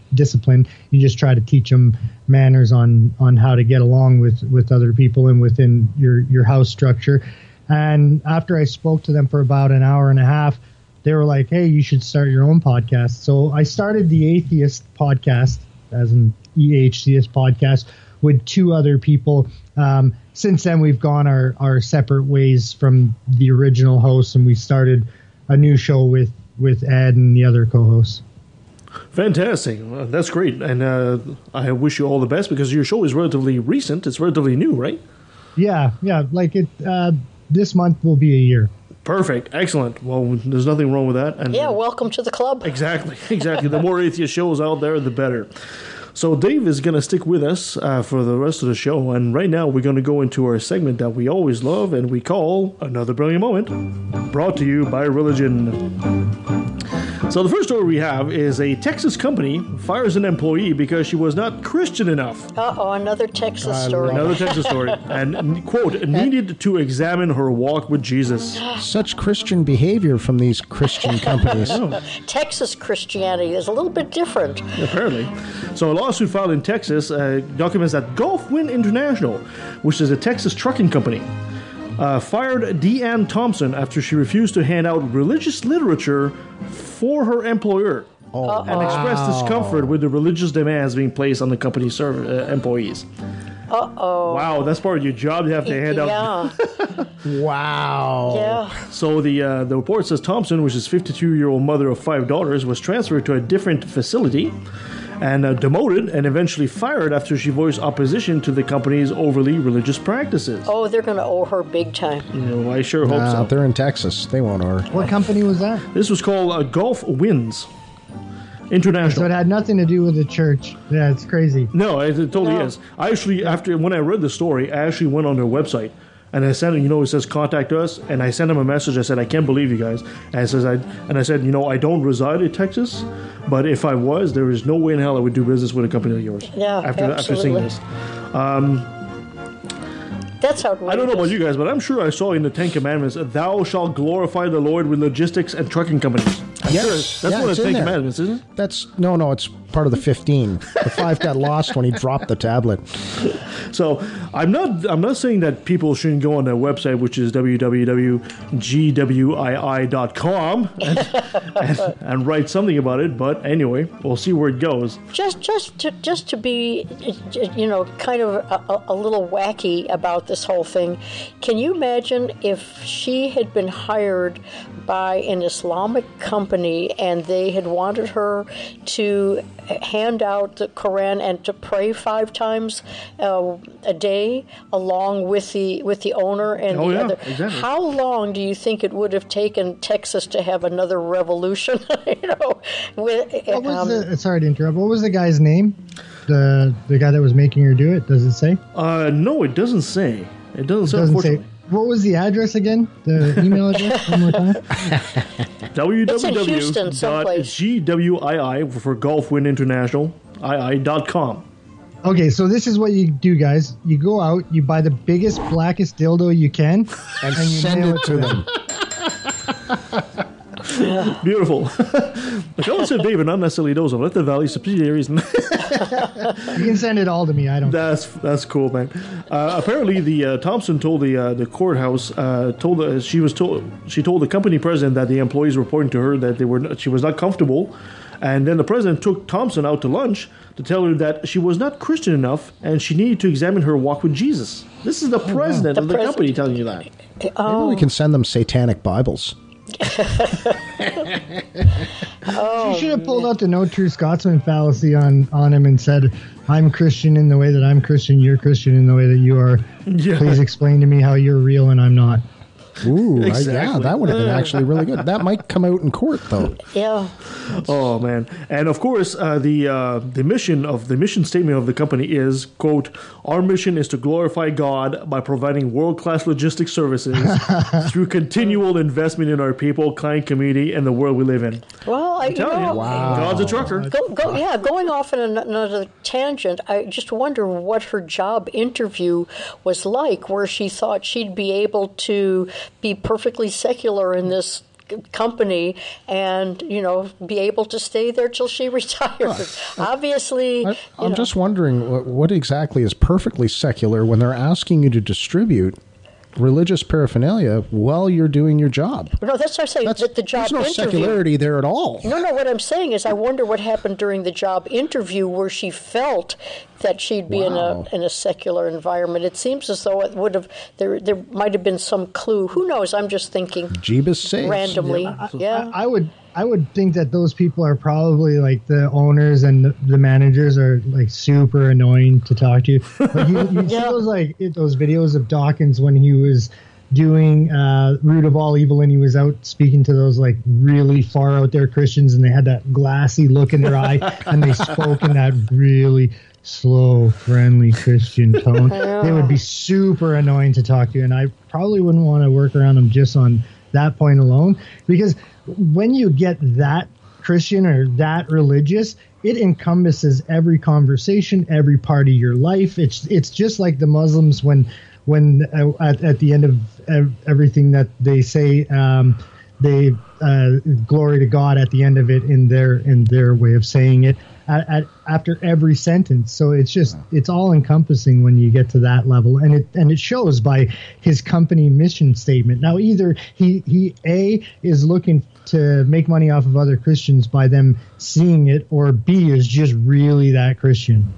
[SPEAKER 15] You just try to teach them manners on how to get along with other people and within your house structure. And after I spoke to them for about an hour and a half, they were like, hey, you should start your own podcast. So I started the Atheist podcast, as an EHCS podcast, with two other people. Since then, we've gone our separate ways from the original hosts, and we started a new show with Ed and the other co-hosts.
[SPEAKER 4] Fantastic. Well, that's great. And I wish you all the best, because your show is relatively recent. It's relatively new, right? Yeah. Like this month will be a year. Perfect. Excellent. Well, there's nothing wrong with that. And
[SPEAKER 5] welcome to the club.
[SPEAKER 4] Exactly. The more atheist shows out there, the better. So Dave is going to stick with us for the rest of the show. And right now we're going to go into our segment that we always love, and we call Another Brilliant Moment, brought to you by religion. So the first story we have is a Texas company fires an employee because she was not Christian enough.
[SPEAKER 5] Uh-oh, another Texas story.
[SPEAKER 4] Another Texas story. And, quote, needed to examine her walk with Jesus.
[SPEAKER 6] Such Christian behavior from these Christian companies.
[SPEAKER 5] Texas Christianity is a little bit different.
[SPEAKER 4] Apparently. So a lawsuit filed in Texas documents that Gulfwind International, which is a Texas trucking company, fired Deanne Thompson after she refused to hand out religious literature for her employer and expressed discomfort with the religious demands being placed on the company's employees.
[SPEAKER 5] Uh-oh.
[SPEAKER 4] Wow, that's part of your job. You have to hand out.
[SPEAKER 6] Wow.
[SPEAKER 5] Yeah.
[SPEAKER 4] So the report says Thompson, which is a 52-year-old mother of 5 daughters, was transferred to a different facility and demoted and eventually fired after she voiced opposition to the company's overly religious practices.
[SPEAKER 5] Oh, they're going to owe her big time.
[SPEAKER 4] I sure hope so.
[SPEAKER 6] They're in Texas. They won't owe her.
[SPEAKER 15] What company was that?
[SPEAKER 4] This was called Gulfwind International.
[SPEAKER 15] So it had nothing to do with the church. Yeah, it's crazy.
[SPEAKER 4] No, it totally is. I actually, when I read the story, I actually went on their website. And I sent, it says contact us, and I sent him a message. I said, I can't believe you guys. And I said, I don't reside in Texas, but if I was, there is no way in hell I would do business with a company like yours.
[SPEAKER 5] Yeah,
[SPEAKER 4] after seeing this.
[SPEAKER 5] That's outrageous.
[SPEAKER 4] I don't know about you guys, but I'm sure I saw in the 10 Commandments, thou shalt glorify the Lord with logistics and trucking companies.
[SPEAKER 6] Yes.
[SPEAKER 4] That's one of the 10 Commandments, isn't it?
[SPEAKER 6] No, it's part of the 15. The 5 got lost when he dropped the tablet.
[SPEAKER 4] So I'm not saying that people shouldn't go on their website, which is www.gwii.com and write something about it. But anyway, we'll see where it goes.
[SPEAKER 5] Just to be, kind of a little wacky about this whole thing. Can you imagine if she had been hired by an Islamic company company, and they had wanted her to hand out the Quran and to pray 5 times a day, along with the owner and the other.
[SPEAKER 4] Exactly.
[SPEAKER 5] How long do you think it would have taken Texas to have another revolution?
[SPEAKER 15] Sorry to interrupt. What was the guy's name? The guy that was making her do it? Does it say?
[SPEAKER 4] No, it doesn't say. It doesn't say.
[SPEAKER 15] What was the address again? The email address? One more time.
[SPEAKER 5] www.gwii
[SPEAKER 4] for Gulf Wind International II.com.
[SPEAKER 15] Okay, so this is what you do, guys. You go out, you buy the biggest, blackest dildo you can,
[SPEAKER 6] and you send it to them.
[SPEAKER 4] Beautiful. Collins and David, not necessarily those of Let the Valley subsidiaries.
[SPEAKER 15] You can send it all to me. I don't.
[SPEAKER 4] That's cool, man. Apparently, the Thompson told the courthouse she told the company president that the employees were reporting to her that she was not comfortable, and then the president took Thompson out to lunch to tell her that she was not Christian enough and she needed to examine her walk with Jesus. This is the president of the company telling you that.
[SPEAKER 6] Maybe we can send them satanic Bibles.
[SPEAKER 15] She should have pulled out the no true Scotsman fallacy on him and said, I'm Christian in the way that I'm Christian, you're Christian in the way that you are. Yeah. Please explain to me how you're real and I'm not.
[SPEAKER 6] Ooh, exactly. That would have been actually really good. That might come out in court, though.
[SPEAKER 5] Yeah.
[SPEAKER 4] Oh man! And of course, the mission statement of the company is, quote, "Our mission is to glorify God by providing world-class logistics services through continual investment in our people, client community, and the world we live in."
[SPEAKER 5] Well,
[SPEAKER 6] wow.
[SPEAKER 4] God's a trucker.
[SPEAKER 5] Going off in another tangent, I just wonder what her job interview was like, where she thought she'd be able to be perfectly secular in this company and be able to stay there till she retires. Obviously,
[SPEAKER 6] I'm just wondering what exactly is perfectly secular when they're asking you to distribute religious paraphernalia while you're doing your job.
[SPEAKER 5] No, that's what I say. That the job
[SPEAKER 6] there's no
[SPEAKER 5] interview,
[SPEAKER 6] secularity there at all.
[SPEAKER 5] No, what I'm saying is I wonder what happened during the job interview where she felt that she'd be in a secular environment. It seems as though it would have there might have been some clue. Who knows? I'm just thinking.
[SPEAKER 6] Jeebus sakes.
[SPEAKER 5] Randomly. Yeah.
[SPEAKER 15] I would think that those people are probably like the owners and the managers are like super annoying to talk to. Like you see those videos of Dawkins when he was doing Root of All Evil and he was out speaking to those like really far out there Christians and they had that glassy look in their eye and they spoke in that really slow, friendly Christian tone. They would be super annoying to talk to, and I probably wouldn't want to work around them just on that point alone, because when you get that Christian or that religious, it encompasses every conversation, every part of your life. It's just like the Muslims when at the end of everything that they say, they glory to God at the end of it in their way of saying it after every sentence. So it's all encompassing when you get to that level, and it shows by his company mission statement. Now either he is looking to make money off of other Christians by them seeing it, or B is just really that Christian.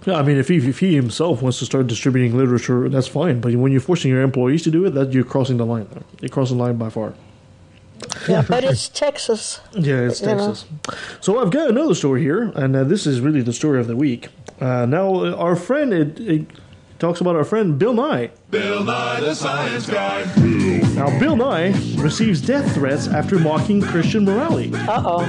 [SPEAKER 4] Yeah, I mean, if he himself wants to start distributing literature, that's fine. But when you're forcing your employees to do it, that you're crossing the line. You're crossing the line by far.
[SPEAKER 5] Yeah, but it's Texas.
[SPEAKER 4] Yeah, it's Texas. So I've got another story here, and this is really the story of the week. Now, our friend, it talks about our friend Bill Nye.
[SPEAKER 16] Bill Nye, the science guy.
[SPEAKER 4] Now, Bill Nye receives death threats after mocking Christian morality.
[SPEAKER 5] Uh-oh.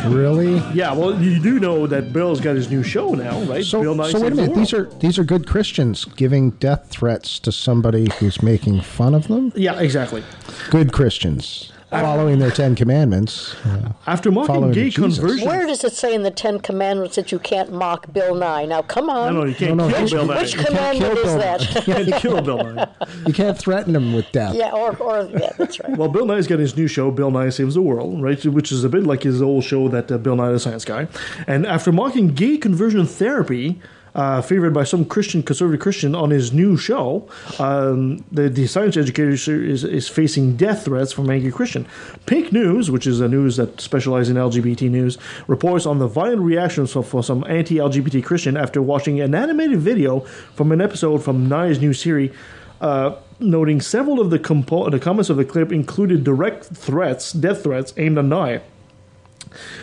[SPEAKER 6] Really?
[SPEAKER 4] Yeah, well, you do know that Bill's got his new show now, right?
[SPEAKER 6] So,
[SPEAKER 4] Bill Nye
[SPEAKER 6] so wait a minute, these are good Christians giving death threats to somebody who's making fun of them?
[SPEAKER 4] Yeah, exactly.
[SPEAKER 6] Good Christians. Following their 10 Commandments.
[SPEAKER 4] After mocking gay conversion.
[SPEAKER 5] Where does it say in the 10 Commandments that you can't mock Bill Nye? Now, come on.
[SPEAKER 4] No, you can't kill Bill Nye.
[SPEAKER 5] Which commandment is that?
[SPEAKER 4] You can't kill Bill Nye.
[SPEAKER 6] You can't threaten him with death.
[SPEAKER 5] Yeah, yeah, that's right.
[SPEAKER 4] Well, Bill Nye's got his new show, Bill Nye Saves the World, right? Which is a bit like his old show, that Bill Nye the Science Guy. And after mocking gay conversion therapy, favored by some conservative Christian on his new show, the science educator is facing death threats from angry Christian. Pink News, which is a news that specializes in LGBT news, reports on the violent reactions for some anti-LGBT Christian after watching an animated video from an episode from Nye's new series, noting several of the comments of the clip included direct threats, death threats, aimed at Nye.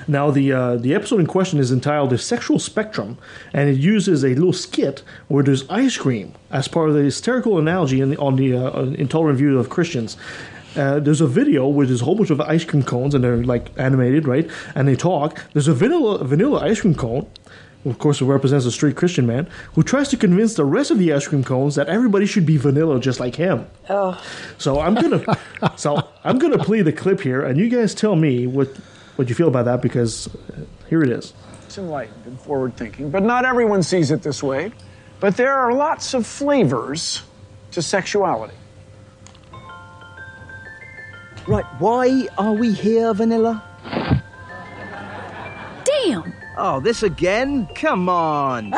[SPEAKER 4] Now, the episode in question is entitled "The Sexual Spectrum," and it uses a little skit where there's ice cream as part of the hysterical analogy on the intolerant view of Christians. There's a video where there's a whole bunch of ice cream cones, and they're like animated, right? And they talk. There's a vanilla ice cream cone, of course, it represents a straight Christian man who tries to convince the rest of the ice cream cones that everybody should be vanilla just like him.
[SPEAKER 5] Oh.
[SPEAKER 4] So I'm gonna play the clip here, and you guys tell me what you feel about that, because here it is.
[SPEAKER 17] It's enlightened and forward-thinking, but not everyone sees it this way. But there are lots of flavors to sexuality.
[SPEAKER 18] Right, why are we here, Vanilla?
[SPEAKER 19] Damn!
[SPEAKER 18] Oh, this again? Come on!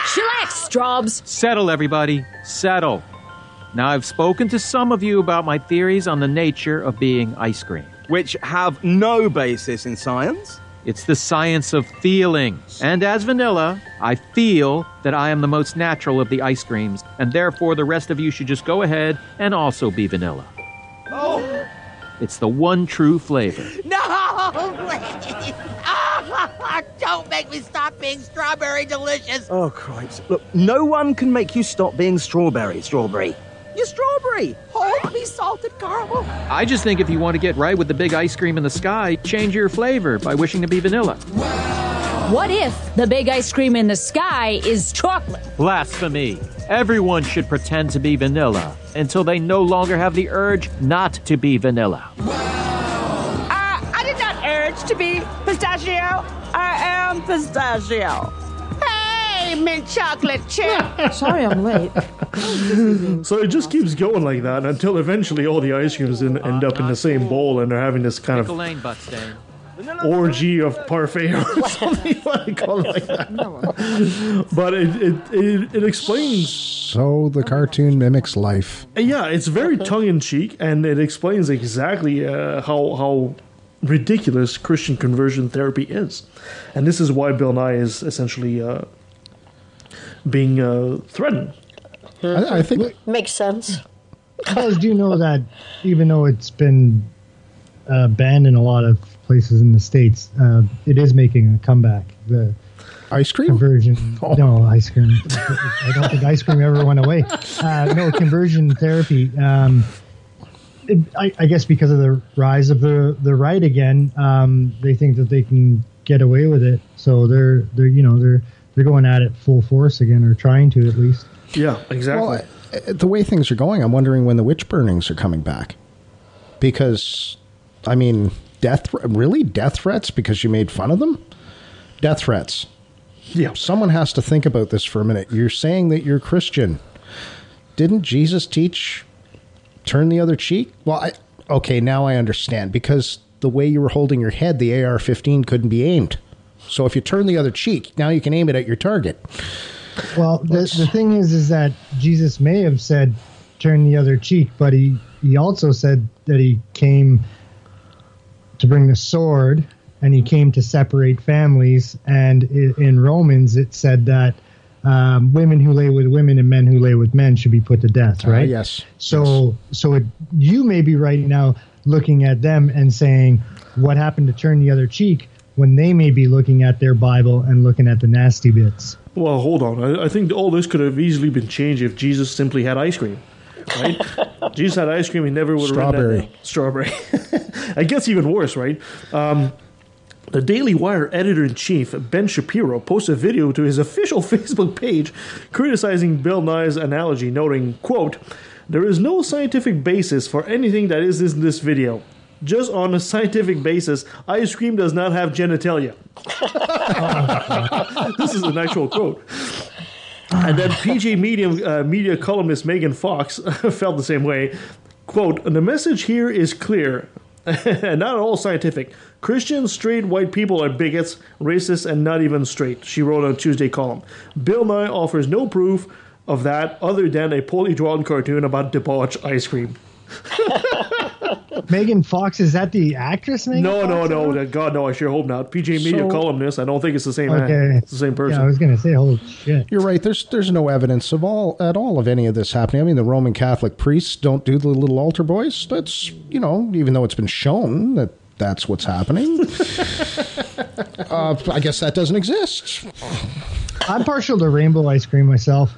[SPEAKER 19] Chillax, Straubs!
[SPEAKER 20] Settle, everybody. Settle. Now, I've spoken to some of you about my theories on the nature of being ice cream.
[SPEAKER 18] Which have no basis in science?
[SPEAKER 20] It's the science of feeling. And as vanilla, I feel that I am the most natural of the ice creams, and therefore the rest of you should just go ahead and also be vanilla.
[SPEAKER 18] Oh!
[SPEAKER 20] It's the one true flavor.
[SPEAKER 21] No, please! Don't make me stop being strawberry delicious!
[SPEAKER 18] Oh, Christ. Look, no one can make you stop being strawberry. You're strawberry!
[SPEAKER 21] Hold me salted caramel!
[SPEAKER 20] I just think if you want to get right with the big ice cream in the sky, change your flavor by wishing to be vanilla.
[SPEAKER 19] What if the big ice cream in the sky is chocolate?
[SPEAKER 20] Blasphemy. Everyone should pretend to be vanilla until they no longer have the urge not to be vanilla.
[SPEAKER 21] I did not urge to be pistachio. I am pistachio. Hey, mint chocolate chip.
[SPEAKER 1] Sorry I'm late.
[SPEAKER 4] So it just keeps going like that until eventually all the ice creams end up in the same bowl, and they're having this kind of orgy of parfait or something. What do you call it like that? But it explains.
[SPEAKER 6] So the cartoon mimics life.
[SPEAKER 4] Yeah, it's very tongue-in-cheek, and it explains exactly how ridiculous Christian conversion therapy is. And this is why Bill Nye is essentially being threatened.
[SPEAKER 6] I think
[SPEAKER 5] makes sense.
[SPEAKER 15] Guys do know that even though it's been banned in a lot of places in the States, it is making a comeback. The
[SPEAKER 6] ice cream
[SPEAKER 15] conversion. Oh. No, ice cream. I don't think ice cream ever went away. No, conversion therapy. I guess because of the rise of the right again, they think that they can get away with it. So they're going at it full force again, or trying to at least.
[SPEAKER 4] Yeah, exactly.
[SPEAKER 6] Well, the way things are going, I'm wondering when the witch burnings are coming back. Because, I mean, death threats because you made fun of them? Death threats.
[SPEAKER 4] Yeah.
[SPEAKER 6] Someone has to think about this for a minute. You're saying that you're Christian. Didn't Jesus teach turn the other cheek? Well, okay, now I understand. Because the way you were holding your head, the AR-15 couldn't be aimed. So if you turn the other cheek, now you can aim it at your target.
[SPEAKER 15] Well, the thing is that Jesus may have said turn the other cheek, but he also said that he came to bring the sword, and he came to separate families. And in Romans, it said that women who lay with women and men who lay with men should be put to death, right?
[SPEAKER 6] Yes.
[SPEAKER 15] So you may be right now looking at them and saying, what happened to turn the other cheek, when they may be looking at their Bible and looking at the nasty bits.
[SPEAKER 4] Well, hold on. I think all this could have easily been changed if Jesus simply had ice cream. Right? Jesus had ice cream, he never would have written that. Strawberry. It gets even worse, right? The Daily Wire editor-in-chief, Ben Shapiro, posted a video to his official Facebook page criticizing Bill Nye's analogy, noting, quote, "There is no scientific basis for anything that is in this video. Just on a scientific basis, ice cream does not have genitalia." This is an actual quote. And then PJ media columnist Megan Fox felt the same way. Quote, "The message here is clear and not at all scientific. Christian, straight, white people are bigots, racist, and not even straight," she wrote on a Tuesday column. "Bill Nye offers no proof of that other than a poorly drawn cartoon about debauched ice cream."
[SPEAKER 15] Megan Fox, is that the actress? Megan Fox?
[SPEAKER 4] No. God, no. I sure hope not. PJ Media columnist. I don't think it's the same.
[SPEAKER 15] Okay.
[SPEAKER 4] It's the same person.
[SPEAKER 15] Yeah, I was going to say, holy shit.
[SPEAKER 6] You're right. There's no evidence at all of any of this happening. I mean, the Roman Catholic priests don't do the little altar boys. That's, even though it's been shown that that's what's happening. I guess that doesn't exist.
[SPEAKER 15] I'm partial to rainbow ice cream myself.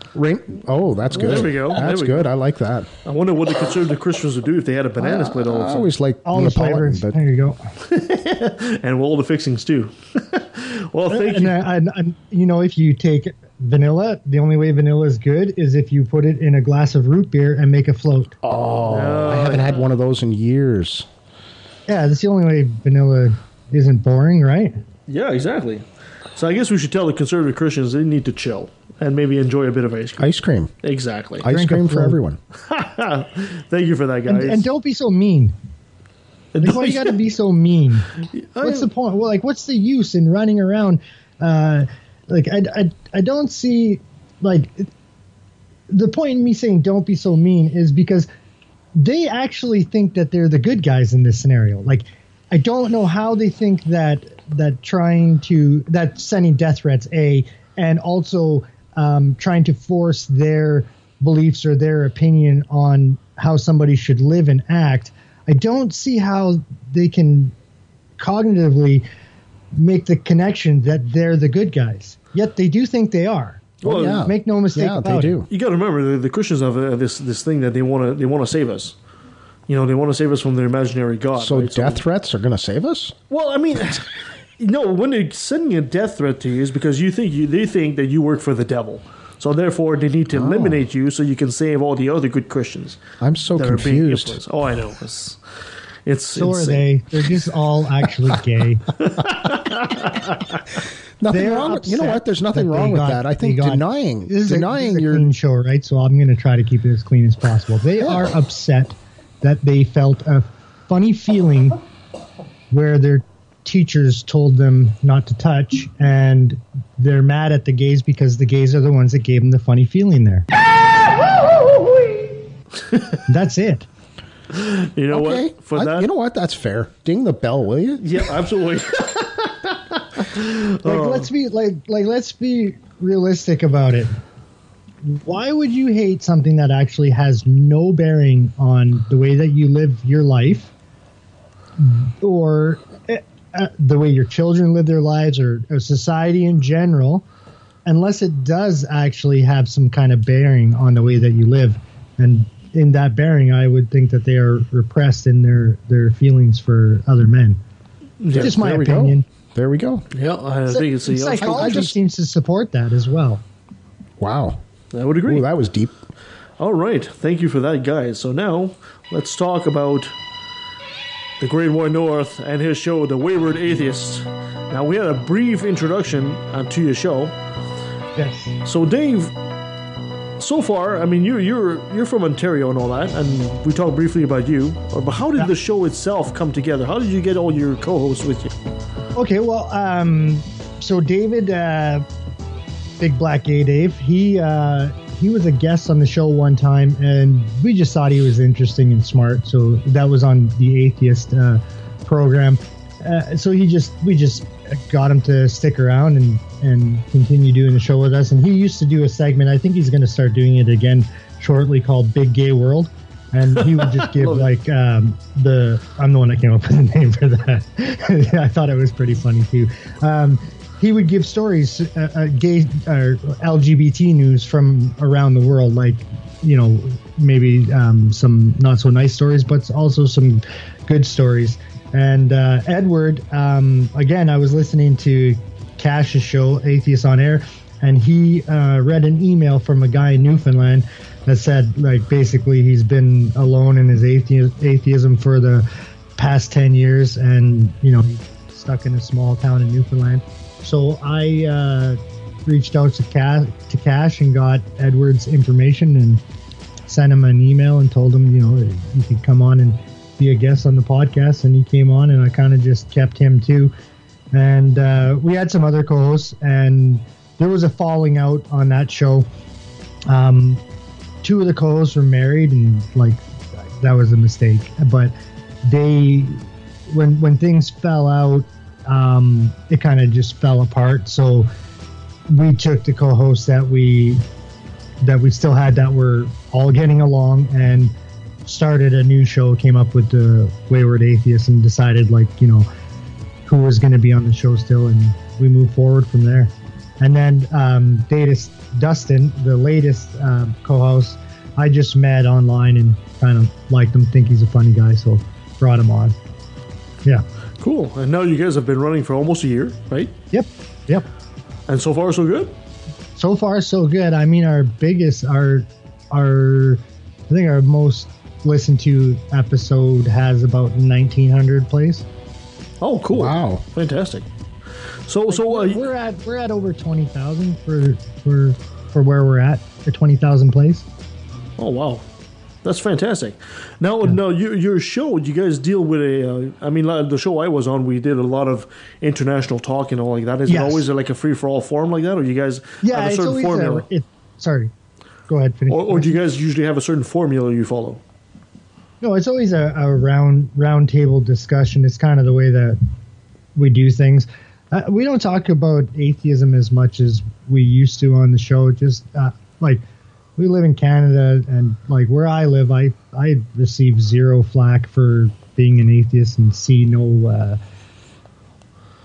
[SPEAKER 6] Oh, that's good.
[SPEAKER 4] There we go.
[SPEAKER 6] That's good. I like that.
[SPEAKER 4] I wonder what the conservative Christians would do if they had a banana split all of a
[SPEAKER 6] I
[SPEAKER 4] sudden.
[SPEAKER 6] always like
[SPEAKER 15] all the flavors.
[SPEAKER 6] But...
[SPEAKER 15] There you go.
[SPEAKER 4] And all the fixings too. Well, thank you.
[SPEAKER 15] And if you take vanilla, the only way vanilla is good is if you put it in a glass of root beer and make a float.
[SPEAKER 6] I haven't had one of those in years.
[SPEAKER 15] Yeah, that's the only way vanilla isn't boring, right?
[SPEAKER 4] Yeah, exactly. So I guess we should tell the conservative Christians they need to chill and maybe enjoy a bit of ice cream.
[SPEAKER 6] Ice cream.
[SPEAKER 4] Exactly.
[SPEAKER 6] Ice cream for everyone.
[SPEAKER 4] Thank you for that, guys.
[SPEAKER 15] And don't be so mean. Why you got to be so mean? What's the point? Well, what's the use in running around? I don't see, the point in me saying don't be so mean is because they actually think that they're the good guys in this scenario. I don't know how they think that sending death threats, and also trying to force their beliefs or their opinion on how somebody should live and act. I don't see how they can cognitively make the connection that they're the good guys. Yet they do think they are.
[SPEAKER 4] Well, yeah.
[SPEAKER 15] Make no mistake about
[SPEAKER 6] they do.
[SPEAKER 15] it.
[SPEAKER 4] You got to remember the Christians have this thing that they want to save us. They want to save us from their imaginary God.
[SPEAKER 6] So
[SPEAKER 4] right?
[SPEAKER 6] death threats are going to save us?
[SPEAKER 4] Well, I mean, no. When they're sending a death threat to you, is because they think that you work for the devil. So therefore, they need to eliminate you so you can save all the other good Christians.
[SPEAKER 6] I'm so confused.
[SPEAKER 4] Oh, I know. It's
[SPEAKER 15] so are they. They're just all actually gay.
[SPEAKER 6] Nothing wrong with, you know what? There's nothing wrong with that. I think denying
[SPEAKER 15] this is a
[SPEAKER 6] your
[SPEAKER 15] clean show, right? So I'm going to try to keep it as clean as possible. They are upset that they felt a funny feeling where their teachers told them not to touch, and they're mad at the gays because the gays are the ones that gave them the funny feeling there. That's it.
[SPEAKER 4] You know what? For that,
[SPEAKER 6] you know what? That's fair. Ding the bell, will you?
[SPEAKER 4] Yeah, absolutely.
[SPEAKER 15] Let's be realistic about it. Why would you hate something that actually has no bearing on the way that you live your life, or the way your children live their lives, or society in general, unless it does actually have some kind of bearing on the way that you live? And in that bearing, I would think that they are repressed in their feelings for other men.
[SPEAKER 4] Yeah,
[SPEAKER 15] just my opinion.
[SPEAKER 6] There we go.
[SPEAKER 4] Yeah, I think it's
[SPEAKER 15] psychology seems to support that as well.
[SPEAKER 6] Wow.
[SPEAKER 4] I would agree.
[SPEAKER 6] Ooh, that was deep.
[SPEAKER 4] All right. Thank you for that, guys. So now let's talk about the Great White North and his show, The Wayward Atheist. Now, we had a brief introduction to your show.
[SPEAKER 15] Yes.
[SPEAKER 4] So, Dave, so far, I mean, you're from Ontario and all that, and we talked briefly about you. But how did the show itself come together? How did you get all your co-hosts with you?
[SPEAKER 15] Okay, well, so David, Big Black Gay Dave, he was a guest on the show one time, and we just thought he was interesting and smart. So that was on the Atheist program. So we just got him to stick around and continue doing the show with us. And he used to do a segment. I think he's going to start doing it again shortly, called Big Gay World. And he would just give I'm the one that came up with the name for that. I thought it was pretty funny too. He would give stories, gay or LGBT news from around the world, maybe some not so nice stories, but also some good stories. And Edward, again, I was listening to Cash's show, Atheist on Air, and he read an email from a guy in Newfoundland that said, basically he's been alone in his atheism for the past 10 years, and he's stuck in a small town in Newfoundland. So I reached out to Cash and got Edward's information and sent him an email and told him, he could come on and be a guest on the podcast. And he came on, and I kind of just kept him too. And we had some other co-hosts, and there was a falling out on that show. Two of the co-hosts were married, and that was a mistake. But when things fell out, it kind of just fell apart. So we took the co-hosts that we still had that were all getting along and started a new show, came up with the Wayward Atheist, and decided who was going to be on the show still, and we moved forward from there. And then Dustin, the latest co-host, I just met online and kind of liked him, think he's a funny guy, so brought him on. Yeah.
[SPEAKER 4] Cool. And now you guys have been running for almost a year, right?
[SPEAKER 15] Yep.
[SPEAKER 4] And so far, so good?
[SPEAKER 15] So far, so good. I mean, I think our most listened to episode has about 1,900 plays.
[SPEAKER 4] Oh, cool! Wow, fantastic. So
[SPEAKER 15] we're at over 20,000 for where we're at 20,000 plays.
[SPEAKER 4] Oh wow, that's fantastic. Now your show, you guys deal with the show I was on, we did a lot of international talk and all like that. Is it always like a free for all forum like that, or you guys have a certain formula?
[SPEAKER 15] Sorry, go ahead. Finish.
[SPEAKER 4] Or do you guys usually have a certain formula you follow?
[SPEAKER 15] No, it's always a round table discussion. It's kind of the way that we do things. We don't talk about atheism as much as we used to on the show. Just we live in Canada, and like where I live, I receive zero flack for being an atheist and see no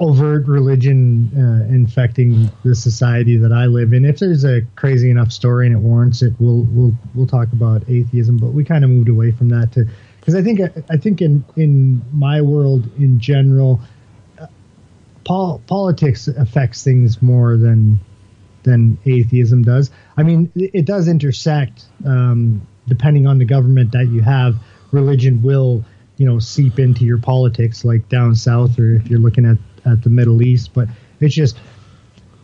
[SPEAKER 15] overt religion infecting the society that I live in. If there's a crazy enough story and it warrants it, we'll talk about atheism. But we kind of moved away from that because I think in my world in general, politics affects things more than atheism does. I mean, it does intersect depending on the government that you have. Religion will seep into your politics, like down south, or if you're looking at the Middle East. But it's just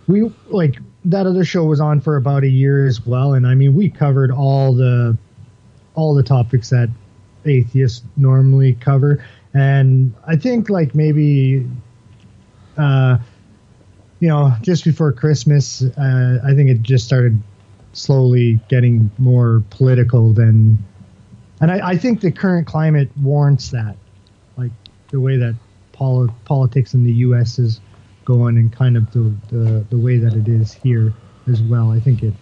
[SPEAKER 15] that other show was on for about a year as well, and I mean we covered all the topics that atheists normally cover. And I think maybe just before Christmas, I think it just started slowly getting more political and I think the current climate warrants that, like the way that politics in the U.S. is going and kind of the way that it is here as well. I think it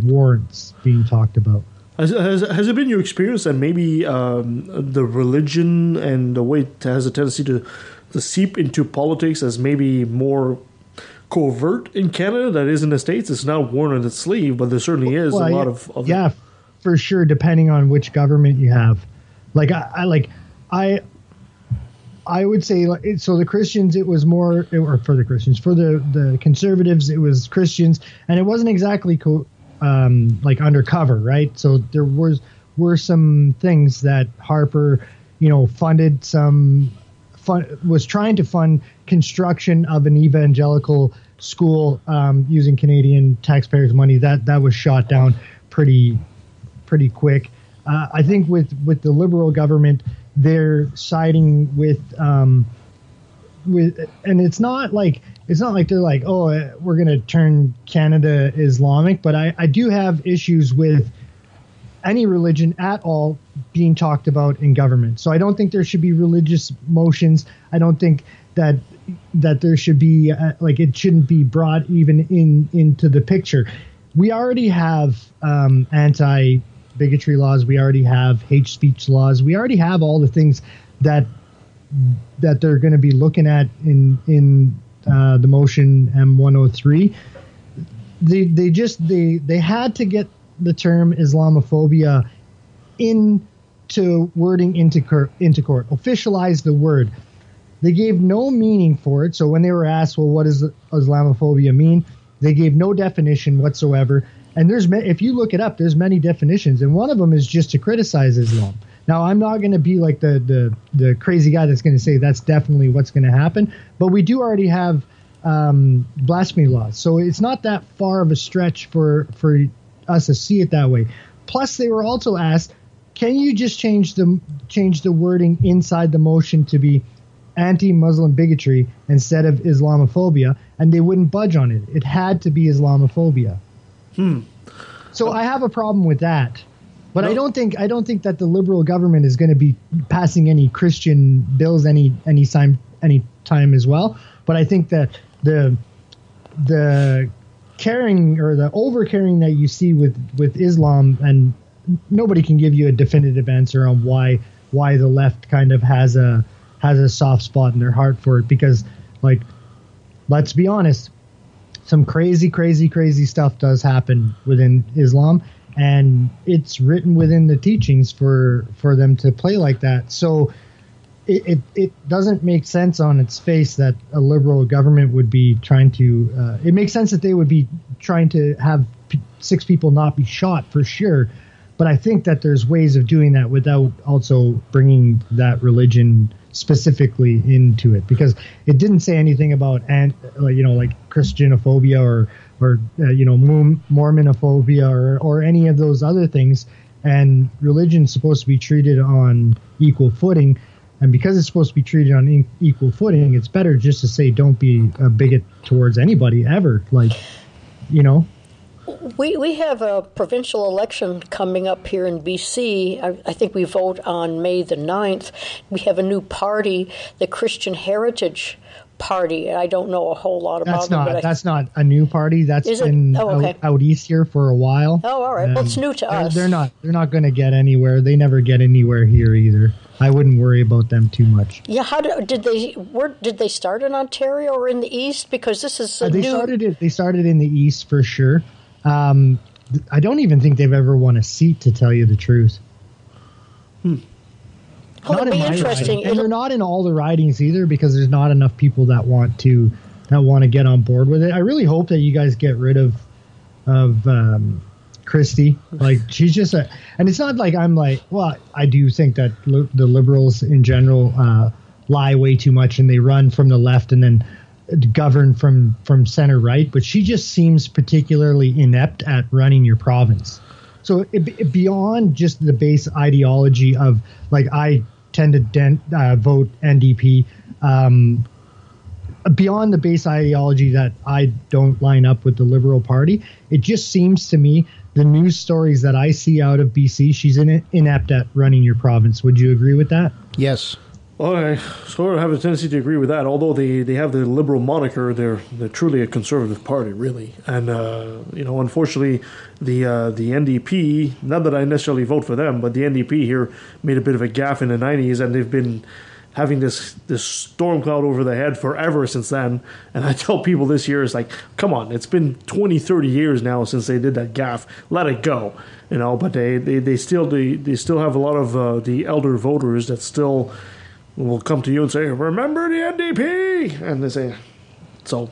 [SPEAKER 15] warrants being talked about.
[SPEAKER 4] Has it been your experience that maybe the religion and the way it has a tendency to seep into politics as maybe more covert in Canada that is in the States? It's not worn on its sleeve, but there certainly is a lot of
[SPEAKER 15] yeah, for sure, depending on which government you have. I would say, so the Christians, it was more, or for the Christians, for the conservatives, it was Christians, and it wasn't exactly undercover, right? So there were some things that Harper, funded was trying to fund construction of an evangelical school using Canadian taxpayers' money. That was shot down pretty quick. I think with the Liberal government, they're siding with, and it's not like they're like, oh, we're going to turn Canada Islamic, but I do have issues with any religion at all being talked about in government. So I don't think there should be religious motions. I don't think that there should be it shouldn't be brought even into the picture. We already have anti-bigotry laws. We already have hate speech laws. We already have all the things that they're going to be looking at in the motion M103. They had to get the term Islamophobia into wording into court, officialize the word. They gave no meaning for it. So when they were asked, well, what does Islamophobia mean? They gave no definition whatsoever. And if you look it up, there's many definitions, and one of them is just to criticize Islam. Now, I'm not going to be like the crazy guy that's going to say that's definitely what's going to happen, but we do already have blasphemy laws, so it's not that far of a stretch for us to see it that way. Plus, they were also asked, can you just change the wording inside the motion to be anti-Muslim bigotry instead of Islamophobia? And they wouldn't budge on it. It had to be Islamophobia. So I have a problem with that. But I don't think that the Liberal government is going to be passing any Christian bills any time as well. But I think that the caring or the over caring that you see with Islam, and nobody can give you a definitive answer on why the left kind of has a soft spot in their heart for it, because, like, let's be honest, some crazy stuff does happen within Islam, and it's written within the teachings for them to play like that. So it doesn't make sense on its face that a liberal government would be trying to it makes sense that they would be trying to have 6 people not be shot, for sure. But I think that there's ways of doing that without also bringing that religion specifically into it, because it didn't say anything about like Christianophobia or Mormonophobia or any of those other things. And religion's supposed to be treated on equal footing, and because it's supposed to be treated on equal footing, it's better just to say don't be a bigot towards anybody ever.
[SPEAKER 5] We have a provincial election coming up here in BC. I think we vote on May the 9th. We have a new party, the Christian Heritage Party. I don't know a whole lot about it.
[SPEAKER 15] That's not a new party. That's been out east here for a while.
[SPEAKER 5] Oh, all right. Well, it's new to us.
[SPEAKER 15] They're not going to get anywhere. They never get anywhere here either. I wouldn't worry about them too much.
[SPEAKER 5] Yeah, did they start in Ontario or in the east? Because this is
[SPEAKER 15] They started in the east for sure. I don't even think they've ever won a seat, to tell you the truth.
[SPEAKER 5] Well, it'll be interesting.
[SPEAKER 15] And they're not in all the ridings either, because there's not enough people that want to get on board with it. I really hope that you guys get rid of Christie. Like, she's just and it's not like I'm like, well, I do think that the Liberals in general lie way too much, and they run from the left and then govern from center right, but she just seems particularly inept at running your province. So beyond just the base ideology of, like, I tend to vote NDP, beyond the base ideology that I don't line up with the Liberal Party, it just seems to me the news stories that I see out of BC, she's inept at running your province. Would you agree with that?
[SPEAKER 6] Yes.
[SPEAKER 4] Well, I sort of have a tendency to agree with that. Although they have the Liberal moniker, they're truly a conservative party, really. And unfortunately, the NDP. Not that I necessarily vote for them, but the NDP here made a bit of a gaffe in the '90s, and they've been having this storm cloud over their head forever since then. And I tell people this year, it's like, come on, it's been 20, 30 years now since they did that gaffe. Let it go, But they still have a lot of the elder voters that still will come to you and say, remember the NDP? And they say, so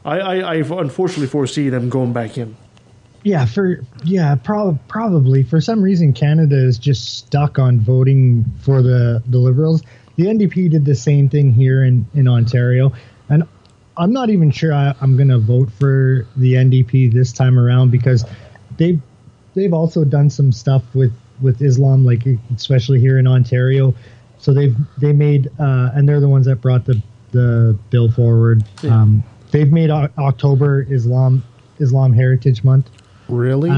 [SPEAKER 4] I unfortunately foresee them going back in.
[SPEAKER 15] Probably. For some reason, Canada is just stuck on voting for the Liberals. The NDP did the same thing here in Ontario. And I'm not even sure I'm going to vote for the NDP this time around, because they've also done some stuff with Islam, like especially here in Ontario. So they made and they're the ones that brought the bill forward. Yeah. They've made October Islam Heritage Month.
[SPEAKER 6] Really?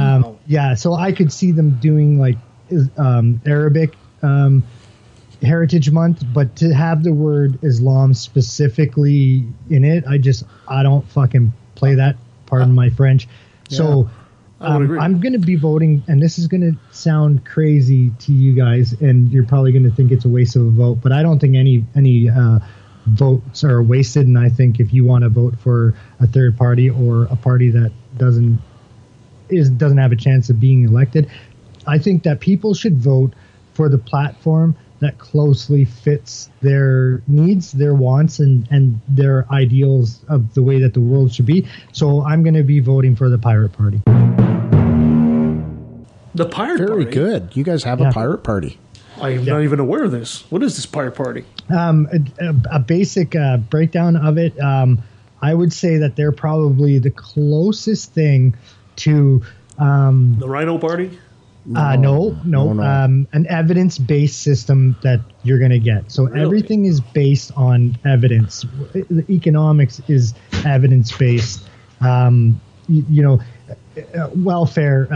[SPEAKER 15] Yeah. So I could see them doing like Arabic Heritage Month, but to have the word Islam specifically in it, I don't fucking play that. Pardon my French. Yeah. So. I'm going to be voting, and this is going to sound crazy to you guys, and you're probably going to think it's a waste of a vote, but I don't think any votes are wasted, and I think if you want to vote for a third party or a party that doesn't have a chance of being elected, I think that people should vote for the platform that closely fits their needs, their wants, and their ideals of the way that the world should be. So I'm going to be voting for the Pirate Party.
[SPEAKER 4] The Pirate Party?
[SPEAKER 6] Very good. You guys have a Pirate Party.
[SPEAKER 4] I am not even aware of this. What is this Pirate Party?
[SPEAKER 15] A basic breakdown of it. I would say that they're probably the closest thing to...
[SPEAKER 4] the Rhino Party?
[SPEAKER 15] No. An evidence-based system that you're going to get. So everything is based on evidence. The economics is evidence-based. welfare,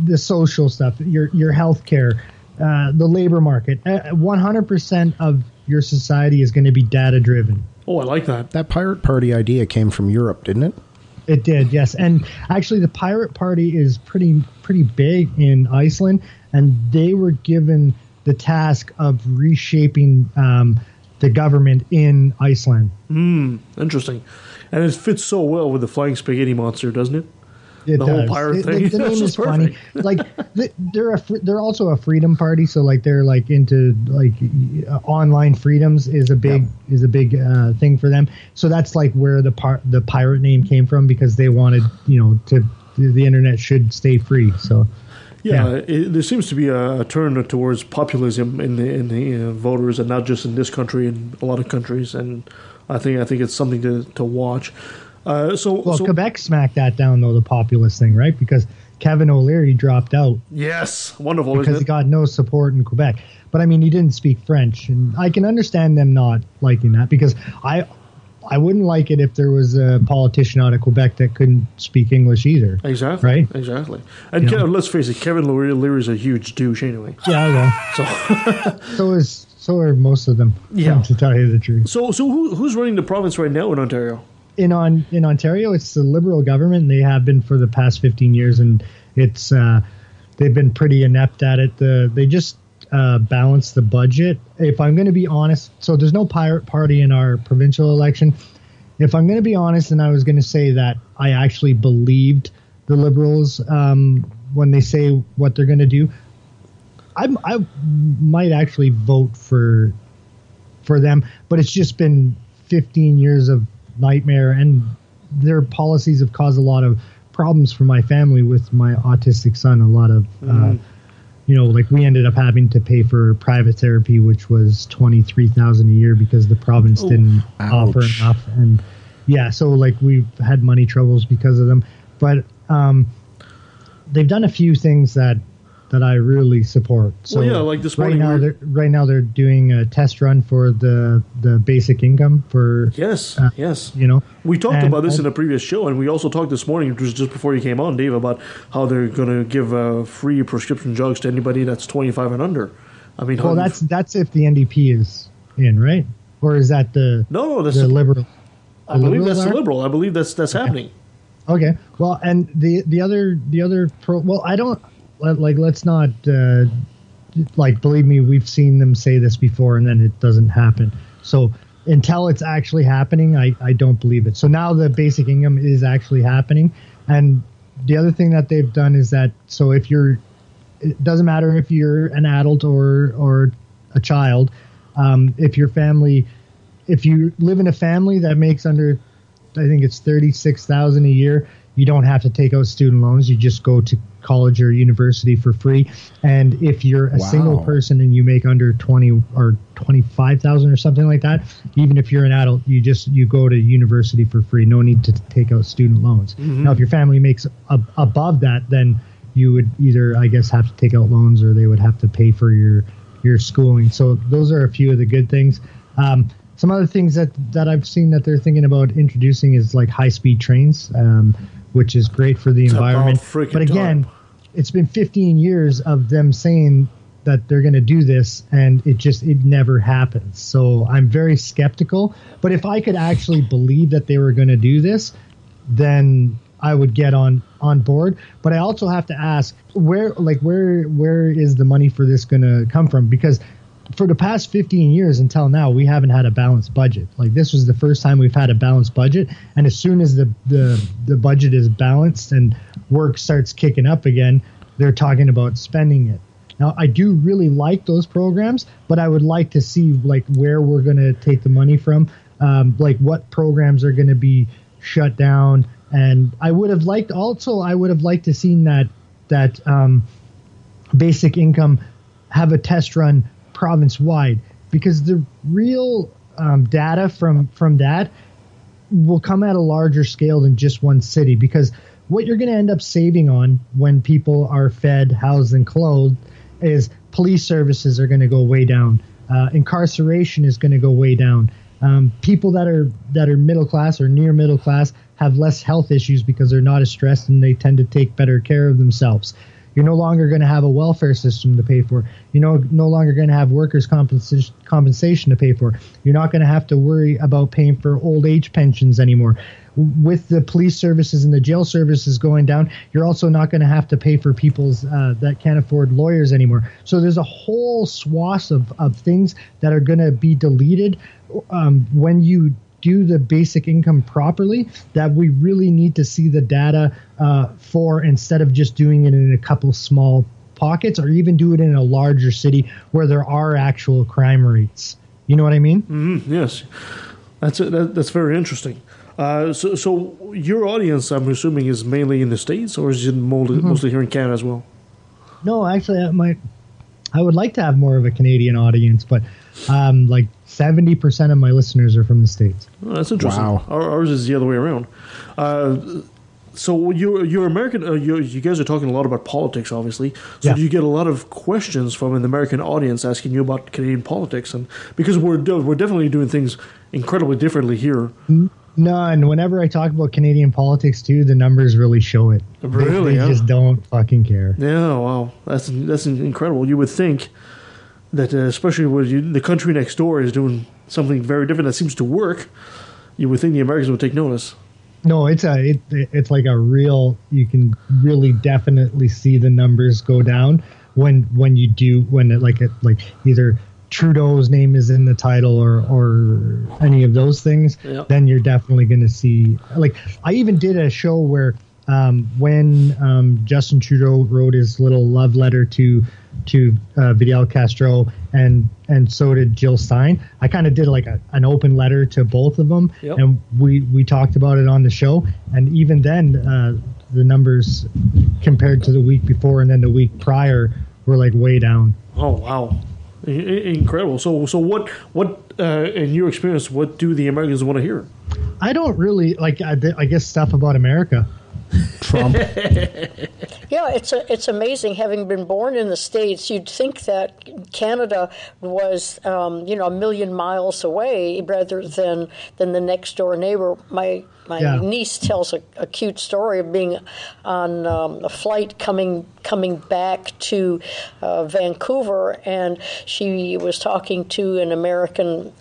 [SPEAKER 15] the social stuff, your health care, the labor market. 100% of your society is going to be data driven.
[SPEAKER 4] Oh, I like that.
[SPEAKER 6] That Pirate Party idea came from Europe, didn't it?
[SPEAKER 15] It did, yes. And actually, the Pirate Party is pretty big in Iceland, and they were given the task of reshaping the government in Iceland.
[SPEAKER 4] Interesting. And it fits so well with the flying spaghetti monster, doesn't it?
[SPEAKER 15] The
[SPEAKER 4] whole pirate thing.
[SPEAKER 15] The name is funny. Like they're also a freedom party, so like they're like into like online freedoms is a big thing for them. So that's like where the pirate name came from, because they wanted the internet should stay free. So
[SPEAKER 4] there seems to be a turn towards populism in the voters, and not just in this country, in a lot of countries. And I think it's something to watch.
[SPEAKER 15] Quebec smacked that down, though, the populist thing, right? Because Kevin O'Leary dropped out.
[SPEAKER 4] Yes, wonderful,
[SPEAKER 15] because he got no support in Quebec. But I mean, he didn't speak French, and I can understand them not liking that, because I wouldn't like it if there was a politician out of Quebec that couldn't speak English either.
[SPEAKER 4] Exactly, right? Exactly. And let's face it, Kevin O'Leary is a huge douche anyway.
[SPEAKER 15] Yeah, I know. So are most of them.
[SPEAKER 4] Yeah,
[SPEAKER 15] to tell you the truth.
[SPEAKER 4] So who's running the province right now in Ontario?
[SPEAKER 15] In Ontario, it's the Liberal government, and they have been for the past 15 years, and it's they've been pretty inept at it. They just balanced the budget. If I'm going to be honest, so there's no Pirate Party in our provincial election. If I'm going to be honest, and I was going to say that I actually believed the Liberals when they say what they're going to do, I might actually vote for them, but it's just been 15 years of nightmare, and their policies have caused a lot of problems for my family with my autistic son. A lot of like we ended up having to pay for private therapy, which was $23,000 a year because the province didn't offer enough. And so like we've had money troubles because of them, but they've done a few things that I really support. So
[SPEAKER 4] like this morning.
[SPEAKER 15] Right now they're doing a test run for the basic income for.
[SPEAKER 4] Yes.
[SPEAKER 15] We
[SPEAKER 4] talked about this in a previous show, and we also talked this morning, just before you came on, Dave, about how they're going to give free prescription drugs to anybody that's 25 and under. I mean,
[SPEAKER 15] that's if the NDP is in, right? Or is that the Liberal?
[SPEAKER 4] I believe that's the Liberal. I believe that's happening.
[SPEAKER 15] Okay. Well, and the other I don't. Let's not, believe me, we've seen them say this before and then it doesn't happen. So until it's actually happening, I don't believe it. So now the basic income is actually happening. And the other thing that they've done is that, so it doesn't matter if you're an adult or a child, if you live in a family that makes under, I think it's $36,000 a year, you don't have to take out student loans. You just go to college or university for free. And if you're a single person and you make under 20 or 25,000 or something like that, even if you're an adult, you go to university for free. No need to take out student loans. Mm-hmm. Now, if your family makes above that, then you would either, I guess, have to take out loans, or they would have to pay for your schooling. So those are a few of the good things. Some other things that I've seen that they're thinking about introducing is like high-speed trains, which is great for the environment. But again, it's been 15 years of them saying that they're going to do this, and it never happens. So I'm very skeptical. But if I could actually believe that they were going to do this, then I would get on board. But I also have to ask, where is the money for this going to come from? Because for the past 15 years until now, we haven't had a balanced budget. Like, this was the first time we've had a balanced budget. And as soon as the budget is balanced and work starts kicking up again, they're talking about spending it. Now, I do really like those programs, but I would like to see like where we're going to take the money from, like what programs are going to be shut down. And I would have liked to see that basic income have a test run province-wide, because the real data from that will come at a larger scale than just one city, because what you're going to end up saving on when people are fed, housed, and clothed is police services are going to go way down. Incarceration is going to go way down. People that are middle class or near middle class have less health issues because they're not as stressed and they tend to take better care of themselves. You're no longer going to have a welfare system to pay for. You're no longer going to have workers' compensation to pay for. You're not going to have to worry about paying for old age pensions anymore. With the police services and the jail services going down, you're also not going to have to pay for people's that can't afford lawyers anymore. So there's a whole swath of things that are going to be deleted when you do the basic income properly, that we really need to see the data for, instead of just doing it in a couple small pockets, or even do it in a larger city where there are actual crime rates. You know what I mean?
[SPEAKER 4] Mm-hmm, yes. That's very interesting. So your audience, I'm assuming, is mainly in the States, or is it mostly here in Canada as well?
[SPEAKER 15] No, actually, I would like to have more of a Canadian audience, but like 70% of my listeners are from the States.
[SPEAKER 4] Oh, that's interesting. Wow. Ours is the other way around. So you're American. You guys are talking a lot about politics, obviously. So do you get a lot of questions from an American audience asking you about Canadian politics? And because we're definitely doing things incredibly differently here.
[SPEAKER 15] No, and whenever I talk about Canadian politics too, the numbers really show it.
[SPEAKER 4] Really,
[SPEAKER 15] they just don't fucking care.
[SPEAKER 4] Yeah, wow, that's incredible. You would think that, especially when the country next door is doing something very different that seems to work, you would think the Americans would take notice.
[SPEAKER 15] No, it's like a real. You can really definitely see the numbers go down when either Trudeau's name is in the title or any of those things. Yep. Then you're definitely going to see. Like, I even did a show where when Justin Trudeau wrote his little love letter to Fidel Castro and so did Jill Stein, I kind of did like an open letter to both of them. Yep. And we talked about it on the show, and even then the numbers compared to the week before and then the week prior were like way down.
[SPEAKER 4] Oh wow, incredible. So what in your experience, what do the Americans want to hear?
[SPEAKER 15] I don't really like, I guess, stuff about America. Trump.
[SPEAKER 5] Yeah, it's amazing. Having been born in the States, you'd think that Canada was a million miles away rather than the next door neighbor. My niece tells a cute story of being on a flight coming back to Vancouver, and she was talking to an American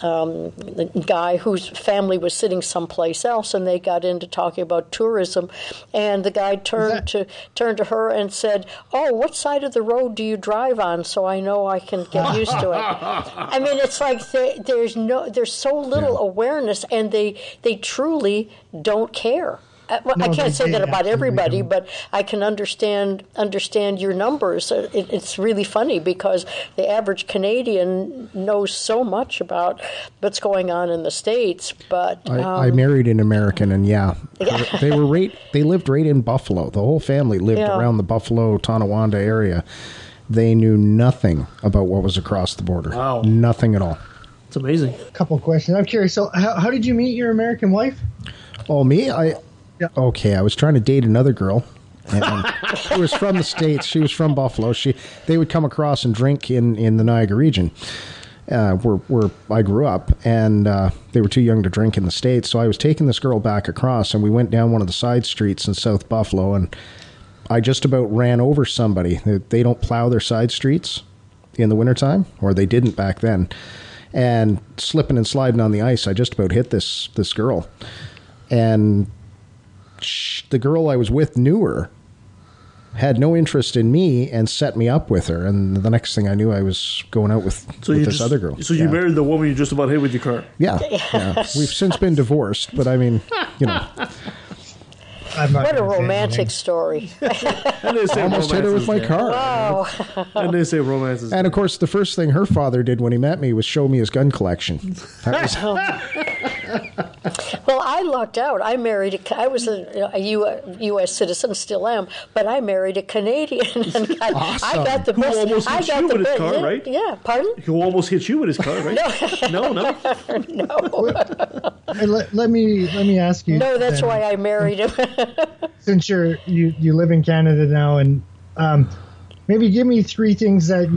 [SPEAKER 5] guy whose family was sitting someplace else, and they got into talking about tourism, and the guy turned to her and said, "Oh, what side of the road do you drive on, so I know I can get used to it?" I mean, it's like there's so little awareness, and they truly don't care. I can't say that about everybody, but I can understand your numbers. It's really funny because the average Canadian knows so much about what's going on in the States. But
[SPEAKER 6] I married an American, and they lived right in Buffalo. The whole family lived around the Buffalo, Tonawanda area. They knew nothing about what was across the border.
[SPEAKER 4] Wow,
[SPEAKER 6] nothing at all.
[SPEAKER 4] It's amazing.
[SPEAKER 15] A couple of questions. I'm curious. So, how did you meet your American wife?
[SPEAKER 6] Oh, me? Okay, I was trying to date another girl, and she was from the States. She was from Buffalo. They would come across and drink in the Niagara region, where I grew up, and they were too young to drink in the States. So I was taking this girl back across, and we went down one of the side streets in South Buffalo, and I just about ran over somebody. They don't plow their side streets in the wintertime, or they didn't back then. And slipping and sliding on the ice, I just about hit this girl, and the girl I was with knew her, had no interest in me, and set me up with her. And the next thing I knew, I was going out with this other girl.
[SPEAKER 4] So you married the woman you just about hit with your car?
[SPEAKER 6] Yeah. We've since been divorced, but I mean,
[SPEAKER 5] What a romantic story.
[SPEAKER 6] Almost hit her with my car.
[SPEAKER 5] Wow.
[SPEAKER 4] And they say romance is...
[SPEAKER 6] And of course, the first thing her father did when he met me was show me his gun collection.
[SPEAKER 5] Well, I lucked out. I was a U.S. citizen, still am, but I married a Canadian. And I got the best.
[SPEAKER 4] Who almost hit you with his car, right?
[SPEAKER 5] Yeah, pardon?
[SPEAKER 4] Who almost hit you with his car, right? No.
[SPEAKER 15] Let me ask you.
[SPEAKER 5] No, that's why I married him.
[SPEAKER 15] Since you live in Canada now, and maybe give me 3 things that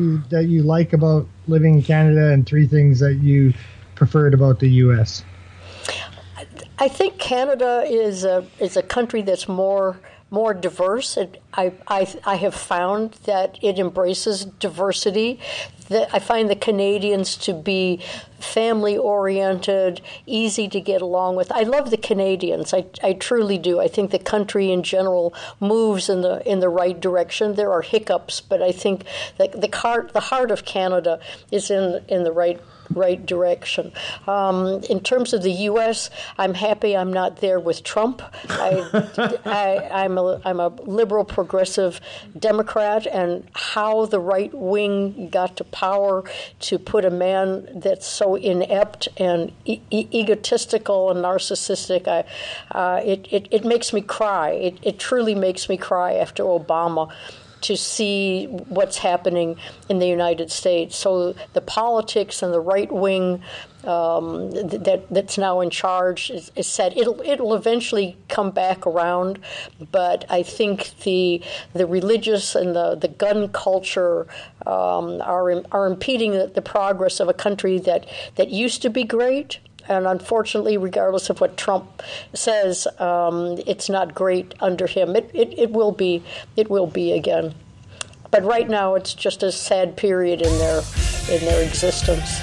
[SPEAKER 15] you like about living in Canada, and 3 things that you preferred about the U.S.?
[SPEAKER 5] I think Canada is a country that's more diverse. I have found that it embraces diversity. I find the Canadians to be family-oriented, easy to get along with. I love the Canadians. I truly do. I think the country in general moves in the right direction. There are hiccups, but I think that the heart of Canada is in the right direction. In terms of the U.S., I'm happy I'm not there with Trump. I'm a liberal progressive Democrat, and how the right wing got to power to put a man that's so inept and egotistical and narcissistic, it makes me cry. It truly makes me cry after Obama, to see what's happening in the United States. So the politics and the right wing that's now in charge is set. It'll eventually come back around, but I think the religious and the gun culture are impeding the progress of a country that used to be great. And unfortunately, regardless of what Trump says, it's not great under him. It will be again. But right now, it's just a sad period in their existence.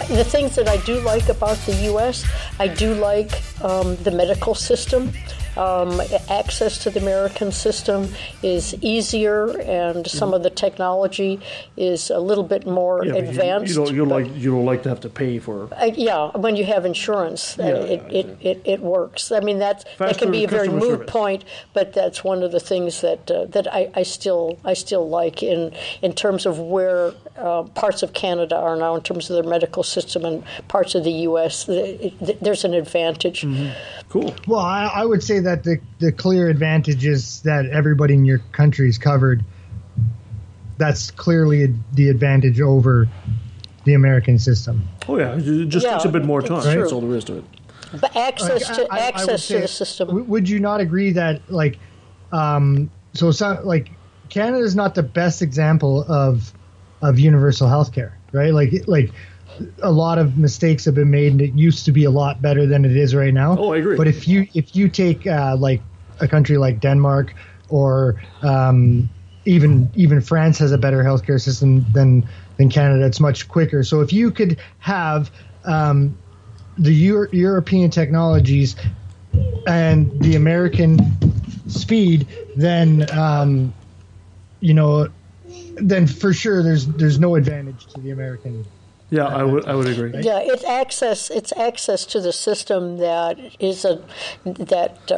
[SPEAKER 5] The things that I do like about the U.S., I do like the medical system. Access to the American system is easier, and some of the technology is a little bit more advanced.
[SPEAKER 4] You don't like to have to pay for.
[SPEAKER 5] When you have insurance, it works. I mean that can be a very moot point, but that's one of the things that I still like in terms of where parts of Canada are now in terms of their medical system, and parts of the U.S. There's an advantage.
[SPEAKER 4] Mm-hmm. Cool.
[SPEAKER 15] Well, I would say that the clear advantage is that everybody in your country is covered. That's clearly the advantage over the American system.
[SPEAKER 4] Oh yeah, it just takes a bit more time. Right? That's all there is to it.
[SPEAKER 5] But access to the system.
[SPEAKER 15] Would you not agree that Canada is not the best example of universal health care, right? Like a lot of mistakes have been made, and it used to be a lot better than it is right now.
[SPEAKER 4] Oh, I agree.
[SPEAKER 15] But if you take like a country like Denmark, or even France has a better healthcare system than Canada. It's much quicker. So if you could have the European technologies and the American speed, then then for sure there's no advantage to the American.
[SPEAKER 4] Yeah, I would agree.
[SPEAKER 5] Yeah, it's access to the system that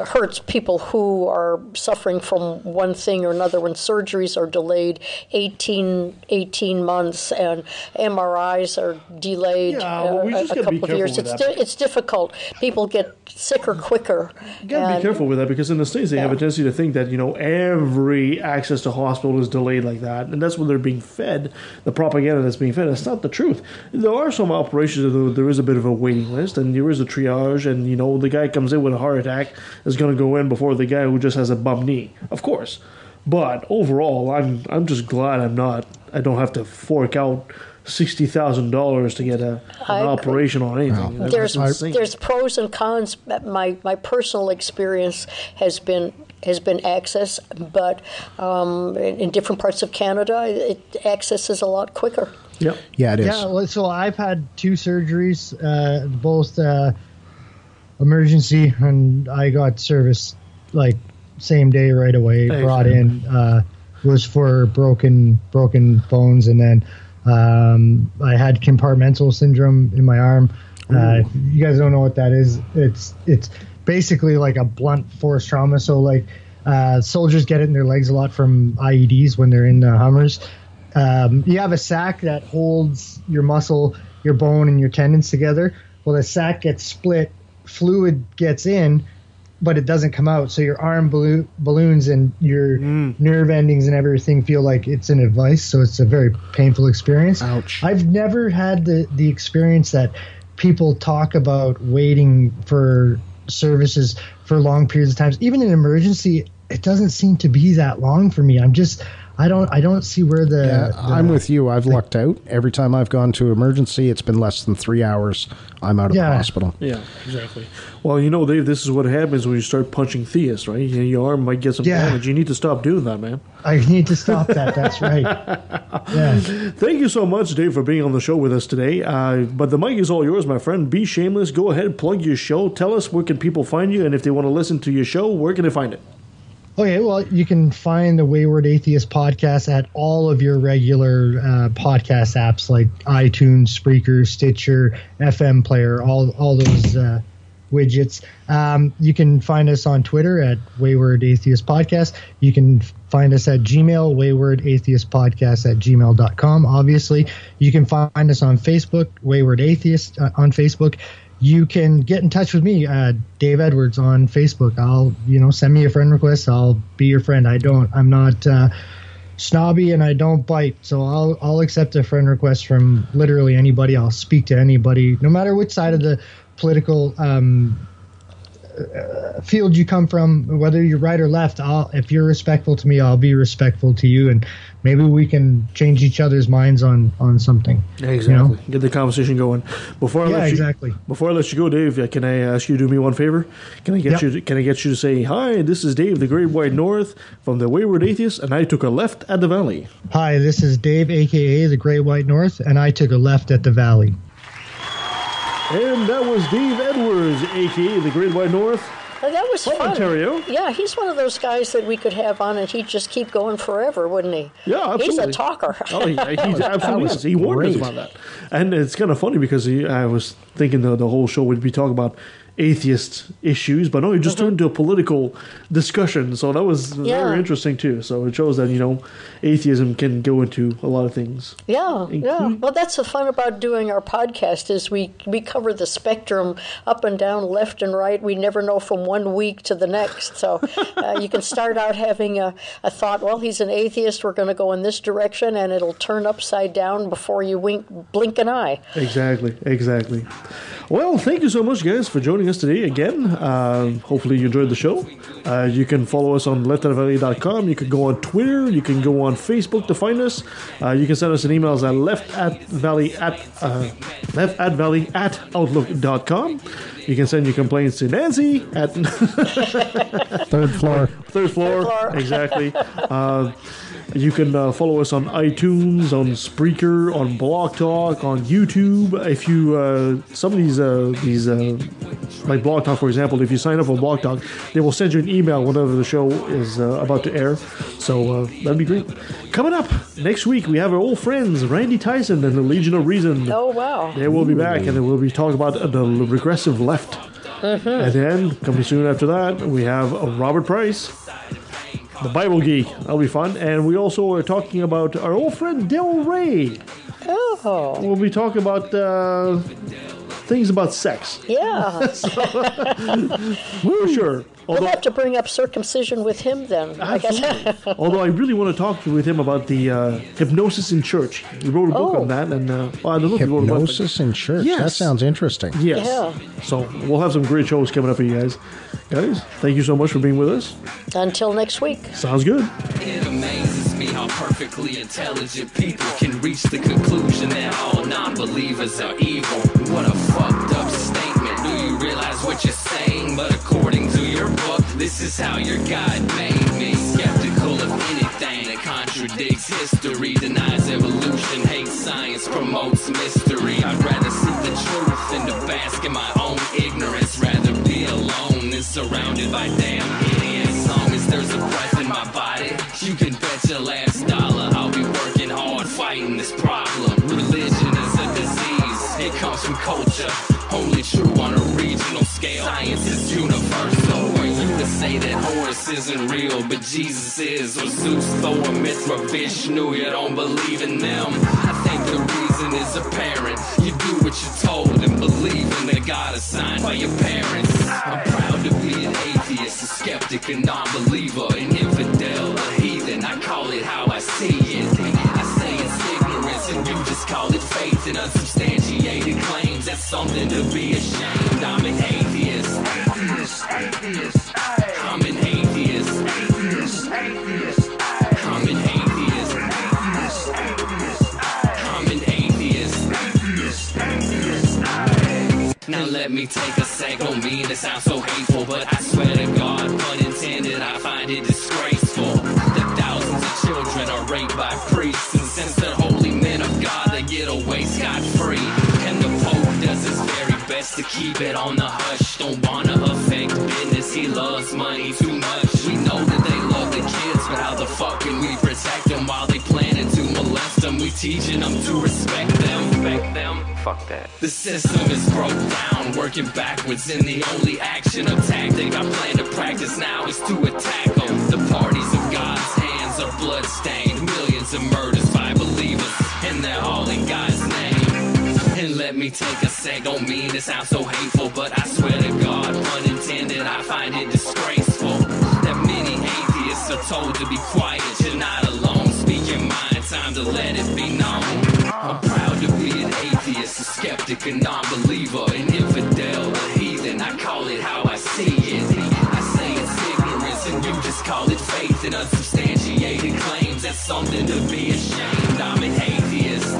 [SPEAKER 5] hurts people who are suffering from one thing or another. When surgeries are delayed 18 months and MRIs are delayed a couple of years, it's difficult. People get sicker quicker.
[SPEAKER 4] You got to be careful with that, because in the States they have a tendency to think that every access to hospital is delayed like that, and that's when they're being fed the propaganda that's being fed. That's not the truth. There are some operations that there is a bit of a waiting list, and there is a triage, and the guy comes in with a heart attack is going to go in before the guy who just has a bum knee, of course. But overall, I'm just glad I don't have to fork out $60,000 to get an operation on anything.
[SPEAKER 5] Wow. There's pros and cons. My personal experience has been access, but in different parts of Canada, access is a lot quicker.
[SPEAKER 4] Yep.
[SPEAKER 6] Yeah, it is.
[SPEAKER 15] Yeah, so I've had 2 surgeries, both emergency, and I got service like same day right away. Brought in was for broken bones, and then I had compartmental syndrome in my arm. You guys don't know what that is. It's basically like a blunt force trauma. So like soldiers get it in their legs a lot from IEDs when they're in the Hummers. You have a sac that holds your muscle, your bone, and your tendons together. Well, the sac gets split, fluid gets in, but it doesn't come out. So your arm balloons and your nerve endings and everything feel like it's in a vice. So it's a very painful experience.
[SPEAKER 6] Ouch.
[SPEAKER 15] I've never had the experience that people talk about waiting for services for long periods of time. Even in emergency, it doesn't seem to be that long for me. I don't see where
[SPEAKER 6] I'm with you. I've lucked out. Every time I've gone to emergency, it's been less than 3 hours. I'm out of the hospital.
[SPEAKER 4] Yeah, exactly. Well, Dave, this is what happens when you start punching theists, right? Your arm might get some damage. You need to stop doing that, man.
[SPEAKER 15] I need to stop that. That's right. Yeah.
[SPEAKER 4] Thank you so much, Dave, for being on the show with us today. But the mic is all yours, my friend. Be shameless. Go ahead, plug your show. Tell us where can people find you, and if they want to listen to your show, where can they find it?
[SPEAKER 15] Okay, well, you can find the Wayward Atheist podcast at all of your regular podcast apps like iTunes, Spreaker, Stitcher, FM Player, all those widgets. You can find us on Twitter at Wayward Atheist Podcast. You can find us at Gmail, waywardatheistpodcast@gmail.com, obviously. You can find us on Facebook, Wayward Atheist on Facebook. You can get in touch with me, Dave Edwards, on Facebook. I'll, send me a friend request. I'll be your friend. I'm not snobby and I don't bite. So I'll accept a friend request from literally anybody. I'll speak to anybody, no matter which side of the political field you come from, whether you're right or left. If you're respectful to me, I'll be respectful to you, and maybe we can change each other's minds on something.
[SPEAKER 4] Exactly. Get the conversation going. Before I let you go, Dave, can I ask you to do me one favor? Can I get you to say, "Hi, this is Dave, the Great White North from the Wayward Atheist, and I took a left at the Valley."
[SPEAKER 15] Hi, this is Dave, aka the Great White North, and I took a left at the Valley.
[SPEAKER 4] And that was Dave Edwards, a.k.a. the Great White North.
[SPEAKER 5] That was fun.
[SPEAKER 4] Ontario.
[SPEAKER 5] Yeah, he's one of those guys that we could have on and he'd just keep going forever, wouldn't he?
[SPEAKER 4] Yeah, absolutely.
[SPEAKER 5] He's a talker.
[SPEAKER 4] Oh, he absolutely is. He warned us about that. And it's kind of funny because I was thinking the whole show would be talking about atheist issues, but no, he just turned into a political discussion. So that was very interesting too. So it shows that atheism can go into a lot of things.
[SPEAKER 5] Yeah. Well, that's the fun about doing our podcast is we cover the spectrum up and down, left and right. We never know from one week to the next. So you can start out having a thought. Well, he's an atheist. We're going to go in this direction, and it'll turn upside down before you blink an eye.
[SPEAKER 4] Exactly. Well, thank you so much, guys, for joining us today again. Hopefully you enjoyed the show. You can follow us on leftatvalley.com. You can go on Twitter. You can go on Facebook to find us. You can send us an email at leftatvalley@outlook.com. You can send your complaints to Nancy at
[SPEAKER 6] third floor.
[SPEAKER 4] Exactly. You can follow us on iTunes, on Spreaker, on Blog Talk, on YouTube. If you some of these like Blog Talk, for example, if you sign up for Blog Talk, they will send you an email whenever the show is about to air. So that'd be great. Coming up next week, we have our old friends Randy Tyson and the Legion of Reason.
[SPEAKER 5] Oh wow!
[SPEAKER 4] They will be back, and we'll be talking about the regressive left. And then coming soon after that, we have Robert Price, the Bible Geek. That'll be fun. And we also are talking about our old friend Del Rey.
[SPEAKER 5] Oh.
[SPEAKER 4] We'll be talking about things about sex.
[SPEAKER 5] Yeah.
[SPEAKER 4] For sure.
[SPEAKER 5] We'll have to bring up circumcision with him then.
[SPEAKER 4] Absolutely. Although I really want to talk with him about the hypnosis in church. He wrote a book on that. And I don't know if he wrote about
[SPEAKER 6] hypnosis in church?
[SPEAKER 4] Yes.
[SPEAKER 6] That sounds interesting.
[SPEAKER 4] Yes.
[SPEAKER 5] Yeah.
[SPEAKER 4] So we'll have some great shows coming up for you guys. Guys, thank you so much for being with us.
[SPEAKER 5] Until next week.
[SPEAKER 4] Sounds good.
[SPEAKER 3] It amazes me how perfectly intelligent people can reach the conclusion that all non-believers are evil. What a fucked up statement. Do you realize what you're saying? But according to your book, this is how your God made me. Skeptical of anything that contradicts history, denies evolution, hates science, promotes mystery. I'd rather see the truth than to bask in my own ignorance. Rather be alone than surrounded by damn idiots. As long as there's a breath in my body, you can bet your last dollar I'll be working hard fighting this problem. Religion is a disease, it comes from culture. Only true on a regional scale. Science is universal. For you to say that Horus isn't real, but Jesus is, or Zeus, Thor, Mithra, Vishnu, you don't believe in them. I think the reason is apparent. You do what you're told and believe in the God assigned by your parents. I'm proud to be an atheist, a skeptic, a non-believer, an infidel, a heathen. I call it how I see it. I say it's ignorance and you just call it faith and unsubstantiated claims. That's something to be ashamed. I'm an atheist. I'm an atheist. let me take a sec. Don't mean to sound so hateful, but I swear to God, pun intended, I find it disgraceful that thousands of children are raped by priests, and since they're holy men of God, they get away scot-free. And the Pope does his very best to keep it on the hush. Don't wanna affect business, he loves money too much. We know that they love the kids, but how the fuck can we protect them while they planning to molest them? We teaching them to respect them. Fuck that. The system is broke down, working backwards, and the only action or tactic I plan to practice now is to attack them. The parties of God's hands are bloodstained, millions of murders by believers, and they're all in God's name. And let me take a sec, don't mean to sound so hateful, but I swear to God, pun intended, I find it disgraceful that many atheists are told to be quiet. You're not alone, speak your mind, time to let it be known. I'm proud to be an atheist, a skeptic, a non-believer, an infidel, a heathen, I call it how I see it. I say it's ignorance and you just call it faith, and unsubstantiated claims, that's something to be ashamed. I'm an atheist.